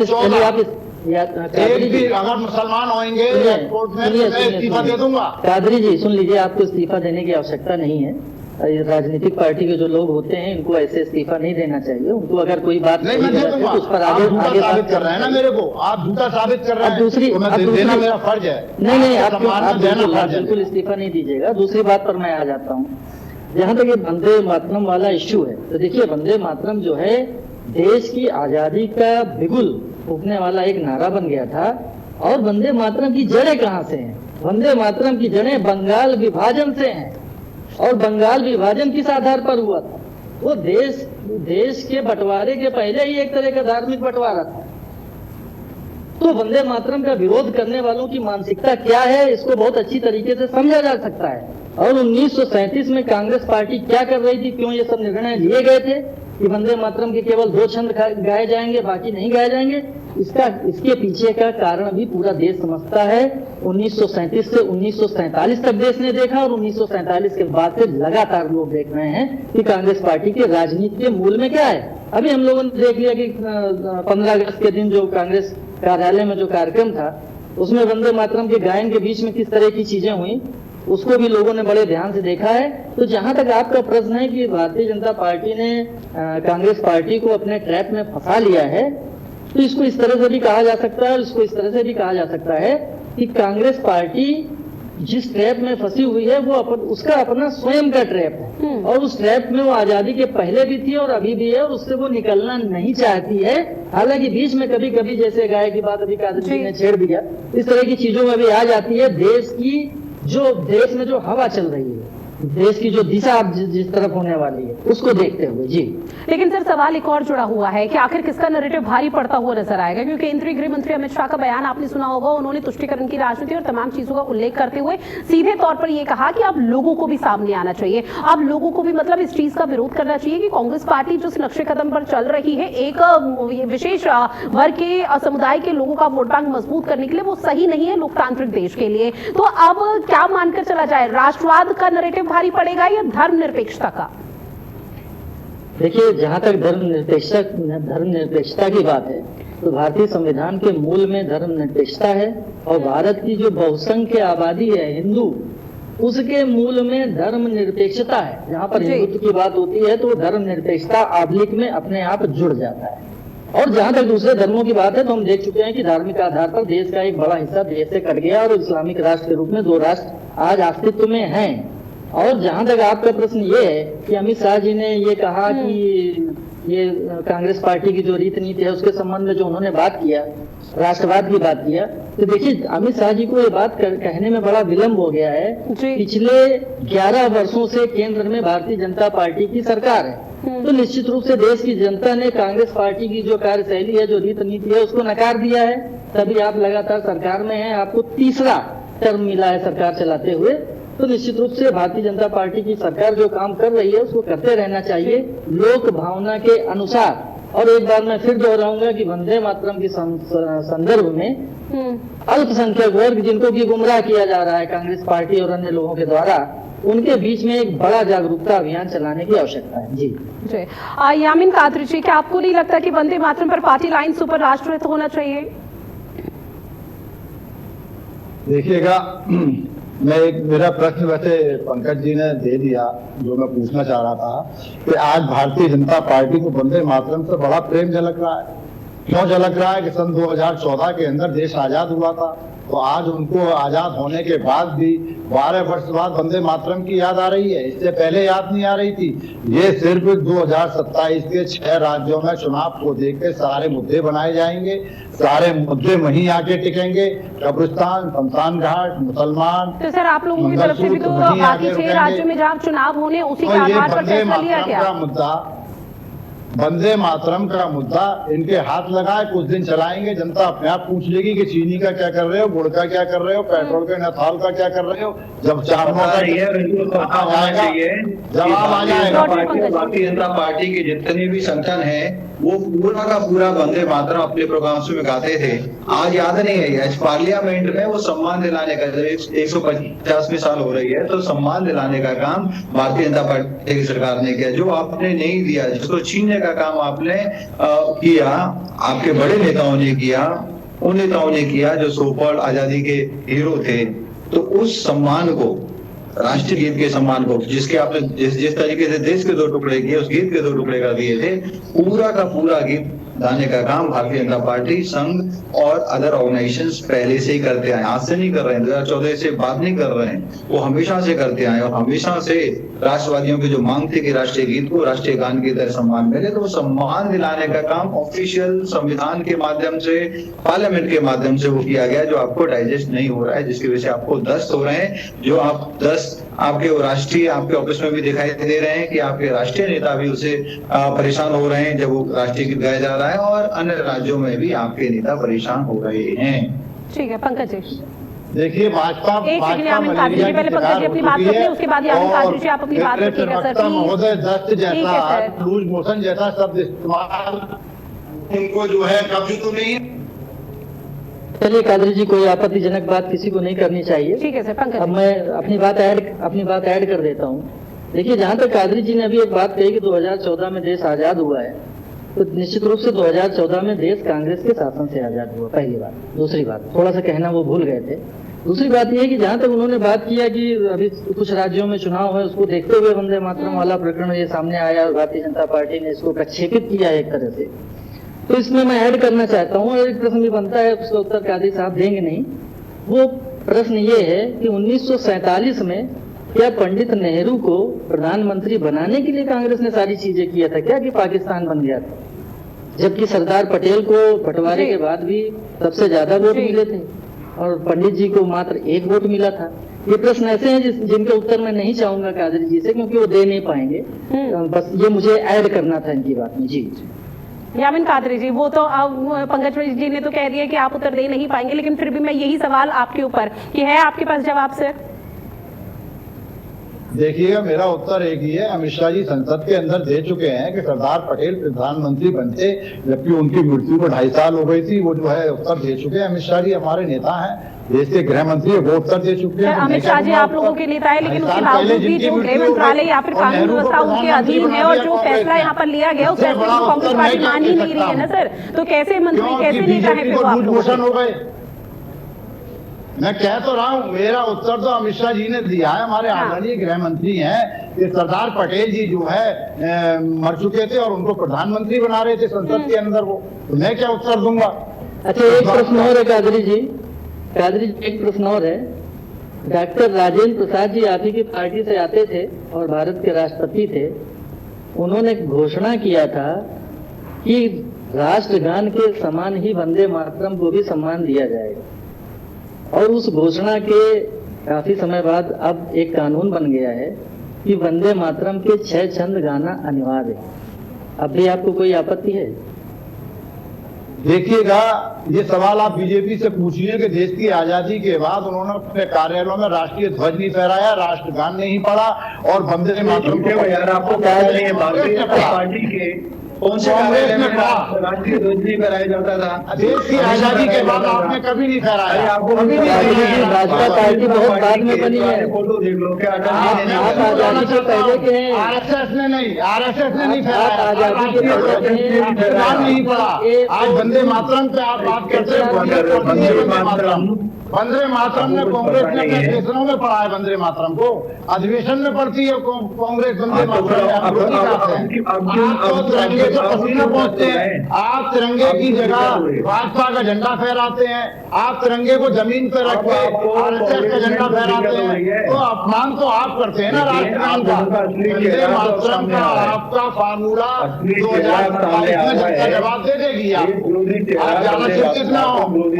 एक भी अगर मुसलमान होंगे एयरपोर्ट में तो मैं इस्तीफा दे दूंगा। कादरी जी सुन लीजिए, आपको इस्तीफा देने की आवश्यकता नहीं है। राजनीतिक पार्टी के जो लोग होते हैं इनको ऐसे इस्तीफा नहीं देना चाहिए। उनको अगर कोई बात नहीं मैं दे दूंगा। उस पर आगे साबित कर रहे हैं ना मेरे को, आप झूठा साबित कर रहे हैं। दूसरी देना मेरा फर्ज है। नहीं आप बिल्कुल इस्तीफा नहीं दीजिएगा। दूसरी बात पर मैं आ जाता हूँ, जहाँ तक ये वंदे मातरम वाला इश्यू है तो देखिए वंदे मातरम जो है देश की आजादी का बिगुल फूकने वाला एक नारा बन गया था। और वंदे मातरम की जड़ें कहाँ से हैं? वंदे मातरम की जड़ें बंगाल विभाजन से हैं। और बंगाल विभाजन किस आधार पर हुआ था? वो देश के बंटवारे के पहले ही एक तरह का धार्मिक बंटवारा था। तो वंदे मातरम का विरोध करने वालों की मानसिकता क्या है इसको बहुत अच्छी तरीके से समझा जा सकता है। और 1937 में कांग्रेस पार्टी क्या कर रही थी, क्यों ये सब निर्णय लिए गए थे कि वंदे मातरम के केवल 2 छंद गाए जाएंगे, बाकी नहीं गाए जाएंगे? इसके पीछे का कारण भी पूरा देश समझता है। 1937 से 1947 तक देश ने देखा और 1947 के बाद से लगातार लोग देख रहे हैं कि कांग्रेस पार्टी के राजनीति के मूल में क्या है। अभी हम लोगों ने देख लिया कि 15 अगस्त के दिन जो कांग्रेस कार्यालय में जो कार्यक्रम था उसमें वंदे मातरम के गायन के बीच में किस तरह की चीजें हुई उसको भी लोगों ने बड़े ध्यान से देखा है। तो जहां तक आपका प्रश्न है कि भारतीय जनता पार्टी ने कांग्रेस पार्टी को अपने ट्रैप में फंसा लिया है, तो इसको इस तरह से भी कहा जा सकता है और इसको इस तरह से भी कहा जा सकता है कि कांग्रेस पार्टी जिस ट्रैप में फंसी हुई है वो उसका अपना स्वयं का ट्रैप है, और उस ट्रैप में वो आजादी के पहले भी थी और अभी भी है, और उससे वो निकलना नहीं चाहती है। हालांकि बीच में कभी कभी जैसे गाय की बात अभी कादरी जी ने छेड़ दिया, इस तरह की चीजों में भी आ जाती है। देश में जो हवा चल रही है, देश की जो दिशा अब जिस तरफ होने वाली है, उसको देखते हुए जी। लेकिन सर सवाल एक और जुड़ा हुआ है कि आखिर किसका नैरेटिव भारी पड़ता हुआ नजर आएगा, क्योंकि केंद्रीय गृह मंत्री अमित शाह का बयान आपने सुना होगा। उन्होंने तुष्टीकरण की राजनीति और तमाम चीजों का उल्लेख करते हुए सीधे तौर पर यह कहा कि अब लोगों को भी सामने आना चाहिए, अब लोगों को भी मतलब इस चीज का विरोध करना चाहिए कि कांग्रेस पार्टी जो नक्शे कदम पर चल रही है, एक विशेष वर्ग के समुदाय के लोगों का वोट बैंक मजबूत करने के लिए, वो सही नहीं है लोकतांत्रिक देश के लिए। तो अब क्या मानकर चला जाए, राष्ट्रवाद का नैरेटिव भारी पड़ेगा या धर्मनिरपेक्षता का? देखिए, जहां तक धर्मनिरपेक्षता की बात है तो भारतीय संविधान के मूल में धर्मनिरपेक्षता है, और भारत की जो बहुसंख्य आबादी है हिंदू, उसके मूल में धर्मनिरपेक्षता है। जहां पर हिंदुत्व की बात होती है तो धर्मनिरपेक्षता आबलिक में अपने आप जुड़ जाता है। और जहां तक दूसरे धर्मों की बात है तो हम देख चुके हैं कि धार्मिक आधार पर देश का एक बड़ा हिस्सा देश से कट गया और इस्लामिक राष्ट्र के रूप में 2 राष्ट्र आज अस्तित्व में हैं। और जहां तक आपका प्रश्न ये है कि अमित शाह जी ने ये कहा कि ये कांग्रेस पार्टी की जो रीति नीति है उसके संबंध में जो उन्होंने बात किया, राष्ट्रवाद की बात किया, तो देखिए अमित शाह जी को ये बात कहने में बड़ा विलंब हो गया है। पिछले 11 वर्षों से केंद्र में भारतीय जनता पार्टी की सरकार है, तो निश्चित रूप से देश की जनता ने कांग्रेस पार्टी की जो कार्यशैली है, जो रीति नीति है, उसको नकार दिया है। तभी आप लगातार सरकार में हैं, आपको तीसरा टर्म मिला है सरकार चलाते हुए। तो निश्चित रूप से भारतीय जनता पार्टी की सरकार जो काम कर रही है उसको करते रहना चाहिए लोक भावना के अनुसार। और एक बार मैं फिर दोहराऊंगा कि वंदे मातरम के संदर्भ में अल्पसंख्यक वर्ग जिनको की गुमराह किया जा रहा है कांग्रेस पार्टी और अन्य लोगों के द्वारा, उनके बीच में एक बड़ा जागरूकता अभियान चलाने की आवश्यकता है जी। यामीन कादरी जी, क्या आपको नहीं लगता कि वंदे मातरम पर पार्टी लाइन सुपर राष्ट्रहित होना चाहिए? देखिएगा, मेरा प्रश्न वैसे पंकज जी ने दे दिया जो मैं पूछना चाह रहा था कि आज भारतीय जनता पार्टी को वंदे मातरम से बड़ा प्रेम झलक रहा है। क्यों झलक रहा है कि सन 2014 के अंदर देश आजाद हुआ था, तो आज उनको आजाद होने के बाद भी 12 वर्ष बाद वंदे मातरम की याद आ रही है। इससे पहले याद नहीं आ रही थी। ये सिर्फ 2027 के 6 राज्यों में चुनाव को देख के सारे मुद्दे बनाए जाएंगे, सारे मुद्दे वहीं आके टिकेंगे। कब्रिस्तान, शमशान घाट, मुसलमान। तो सर आप लोगों की तरफ से भी तो बाकी 6 राज्यों में जहाँ चुनाव होने उसी के आधार पर फैसला लिया गया। वंदे मातरम का मुद्दा इनके हाथ लगाए, कुछ दिन चलाएंगे, जनता अपने आप पूछ लेगी कि चीनी का क्या कर रहे हो, गुड़ का क्या कर रहे हो, पेट्रोल का नथाल का क्या कर रहे हो। जब जवाब आ जाएगा। भारतीय जनता पार्टी के जितने भी संगठन हैं वो पूरा का पूरा वंदे मातरम अपने प्रोग्राम्स में गाते थे। आज याद नहीं है, आज पार्लियामेंट में वो सम्मान दिलाने का 150वीं साल हो रही है, तो सम्मान दिलाने का काम भारतीय जनता पार्टी की सरकार ने किया। जो आपने नहीं दिया, जिसको छीनने का काम आपने किया, आपके बड़े नेताओं ने किया, उन नेताओं ने किया जो सो कॉल्ड आजादी के हीरो थे। तो उस सम्मान को, राष्ट्रीय गीत के सम्मान को, जिसके आपने जिस तरीके से देश के 2 टुकड़े किए, उस गीत के 2 टुकड़े कर दिए थे, पूरा का पूरा गीत गाने का काम भारतीय जनता पार्टी, संघ और अदर ऑर्गेनाइजेशंस पहले से ही करते आए। आज से नहीं कर रहे हैं, 2014 से बात नहीं कर रहे हैं, वो हमेशा से करते आए। और हमेशा से राष्ट्रवादियों की जो मांग थी कि राष्ट्रीय गीत को राष्ट्रीय गान की तरह सम्मान मिले, तो वो सम्मान दिलाने का काम ऑफिशियल संविधान के माध्यम से, पार्लियामेंट के माध्यम से वो किया गया, जो आपको डाइजेस्ट नहीं हो रहा है, जिसकी वजह से आपको दस्त हो रहे हैं। जो आप दस्त आपके राष्ट्रीय, आपके ऑफिस में भी दिखाई दे रहे हैं कि आपके राष्ट्रीय नेता भी उससे परेशान हो रहे हैं जब वो राष्ट्रीय गीत गाया जा रहा है, और अन्य राज्यों में भी आपके नेता परेशान हो रहे हैं। ठीक है पंकज जी। देखिए, भाजपा पहले पंकज जी अपनी बात करते हैं, उसके बाद यामीन कादरी जी आप अपनी बात रखिएगा सर। महोदय, दस्त जैसा, लूज मोशन जैसा शब्द इस्तेमाल उनको जो है कभी तो नहीं। चलिए कादरी जी, कोई आपत्तिजनक बात किसी को नहीं करनी चाहिए। ठीक है सर। पंकज, अब मैं अपनी बात ऐड कर देता हूँ। देखिए, जहाँ तक कादरी जी ने अभी एक बात कही कि 2014 में देश आजाद हुआ है, तो निश्चित रूप से 2014 में देश कांग्रेस के शासन से आजाद हुआ, पहली बात। दूसरी बात, थोड़ा सा कहना वो भूल गए थे। दूसरी बात यह है कि जहाँ तक उन्होंने बात किया कि अभी कुछ राज्यों में चुनाव है, उसको देखते हुए वंदे मातरम वाला प्रकरण ये सामने आया और भारतीय जनता पार्टी ने इसको प्रक्षेपित किया एक तरह से, तो इसमें मैं ऐड करना चाहता हूँ, और एक प्रश्न भी बनता है, उसका उत्तर कादरी साहब देंगे नहीं। वो प्रश्न ये है कि 1947 में क्या पंडित नेहरू को प्रधानमंत्री बनाने के लिए कांग्रेस ने सारी चीजें किया था क्या कि पाकिस्तान बन गया था, जबकि सरदार पटेल को बंटवारे के बाद भी सबसे ज्यादा वोट मिले थे और पंडित जी को मात्र 1 वोट मिला था। ये प्रश्न ऐसे हैं जिनके उत्तर मैं नहीं चाहूंगा कादरी जी से, क्योंकि वो दे नहीं पाएंगे। बस ये मुझे ऐड करना था इनकी बात में। जी यामिन कादरी जी, वो तो पंकज जी ने तो कह दिया कि आप उत्तर दे नहीं पाएंगे, लेकिन फिर भी मैं यही सवाल आपके ऊपर कि है आपके पास जवाब सर? देखिएगा, मेरा उत्तर एक ही है। अमित शाह जी संसद के अंदर दे चुके हैं कि सरदार पटेल प्रधानमंत्री बनते, जबकि उनकी मृत्यु को 2.5 साल हो गई थी। वो जो है उत्तर दे चुके हैं। अमित शाह जी हमारे नेता हैं, देश के गृह मंत्री है, वो उत्तर दे चुके हैं। अमित शाह जी आप लोगों के नेता है, लेकिन उसके बावजूद भी जो गृह मंत्रालय या फिर कानून व्यवस्था उनके अधीन है और जो फैसला यहाँ पर लिया गया उस फैसले को कांग्रेस पार्टी मान ही नहीं रही है ना सर, तो कैसे मंत्री कैसे नेता है फिर आप हो गए? मैं कह तो रहा हूँ, मेरा उत्तर तो अमित शाह जी ने दिया है, हमारे आदरणीय गृह मंत्री हैं कि सरदार पटेल जी जो है मर चुके थे और उनको प्रधानमंत्री बना रहे थे संसद के अंदर। वो तो मैं क्या उत्तर दूंगा? अच्छा, एक प्रश्न और है कादरी जी, एक प्रश्न और है। डॉक्टर राजेंद्र प्रसाद जी आप ही की पार्टी से आते थे और भारत के राष्ट्रपति थे। उन्होंने घोषणा किया था कि राष्ट्रगान के समान ही वंदे मातरम को भी सम्मान दिया जाएगा, और उस घोषणा के काफी समय बाद अब एक कानून बन गया है कि वंदे मातरम के 6 छंद गाना अनिवार्य है। अब भी आपको कोई आपत्ति है? देखिएगा, ये सवाल आप बीजेपी से पूछिए कि देश की आजादी के बाद उन्होंने अपने कार्यालयों में राष्ट्रीय ध्वज नहीं फहराया, राष्ट्रगान नहीं पढ़ा और वंदे मातरम को यार आपको पार्टी के कौन से कांग्रेस में राष्ट्रीय ध्वज नहीं फहराया जाता था? देश की आजादी के बाद आपने कभी नहीं फहराया। भाजपा पार्टी बहुत बाद में बनी है, फोटो देख लो। क्या आजादी से पहले के हैं? आरएसएस ने नहीं फहराया, आजादी के राष्ट्रगान नहीं पढ़ा। आज वंदे मातरम पे आप बात करते हैं। वंदे मातरम ने कांग्रेस ने अपने अधिवेशनों में पढ़ा है। वंदे मातरम को अधिवेशन में पढ़ती है कांग्रेस। वंदे मातरम पसीना पहुंचते हैं। आप तिरंगे की जगह भाजपा का झंडा फहराते हैं, आप तिरंगे को जमीन पर रख के आरएसएस का झंडा फहराते हैं, तो अपमान तो आप करते हैं ना राष्ट्रगान का। वंदे मातरम का आपका फार्मूला 2022 में जनता जवाब दे देगी। आप ज्यादा चिंतित ना हो।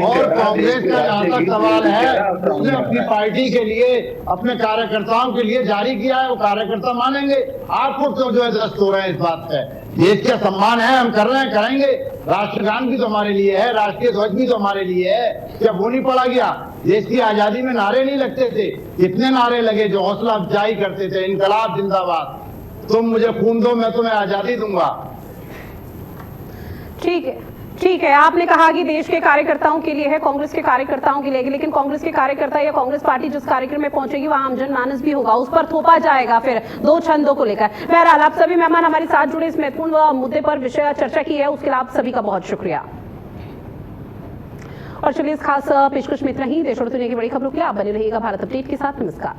और कांग्रेस का जहां तक सवाल है, उसने अपनी पार्टी के लिए, अपने कार्यकर्ताओं के लिए जारी किया है, वो कार्यकर्ता मानेंगे। आपको क्यों जो है दस्त हो रहे हैं इस बात पे? देश का सम्मान है, हम कर रहे हैं, करेंगे। राष्ट्रगान भी तो हमारे लिए है, राष्ट्रीय ध्वज भी तो हमारे लिए है। क्या वो नहीं पढ़ा गया? देश की आजादी में नारे नहीं लगते थे? कितने नारे लगे जो हौसला अफजाई करते थे, इनकलाब जिंदाबाद, तुम मुझे खून दो मैं तुम्हें आजादी दूंगा। ठीक है, आपने कहा कि देश के कार्यकर्ताओं के लिए है, कांग्रेस के कार्यकर्ताओं के लिए, लेकिन कांग्रेस के कार्यकर्ता या कांग्रेस पार्टी जिस कार्यक्रम में पहुंचेगी वहां आम जनमानस भी होगा, उस पर थोपा जाएगा फिर 2 छंदों को लेकर। बहरहाल आप सभी मेहमान हमारे साथ जुड़े, इस महत्वपूर्ण मुद्दे पर विषय चर्चा की है, उसके लिए आप सभी का बहुत शुक्रिया। और चलिए इस खास पेशकश में इतना ही। देश और दुनिया की बड़ी खबरों के लिए आप बने रहिएगा भारत अपडेट के साथ। नमस्कार।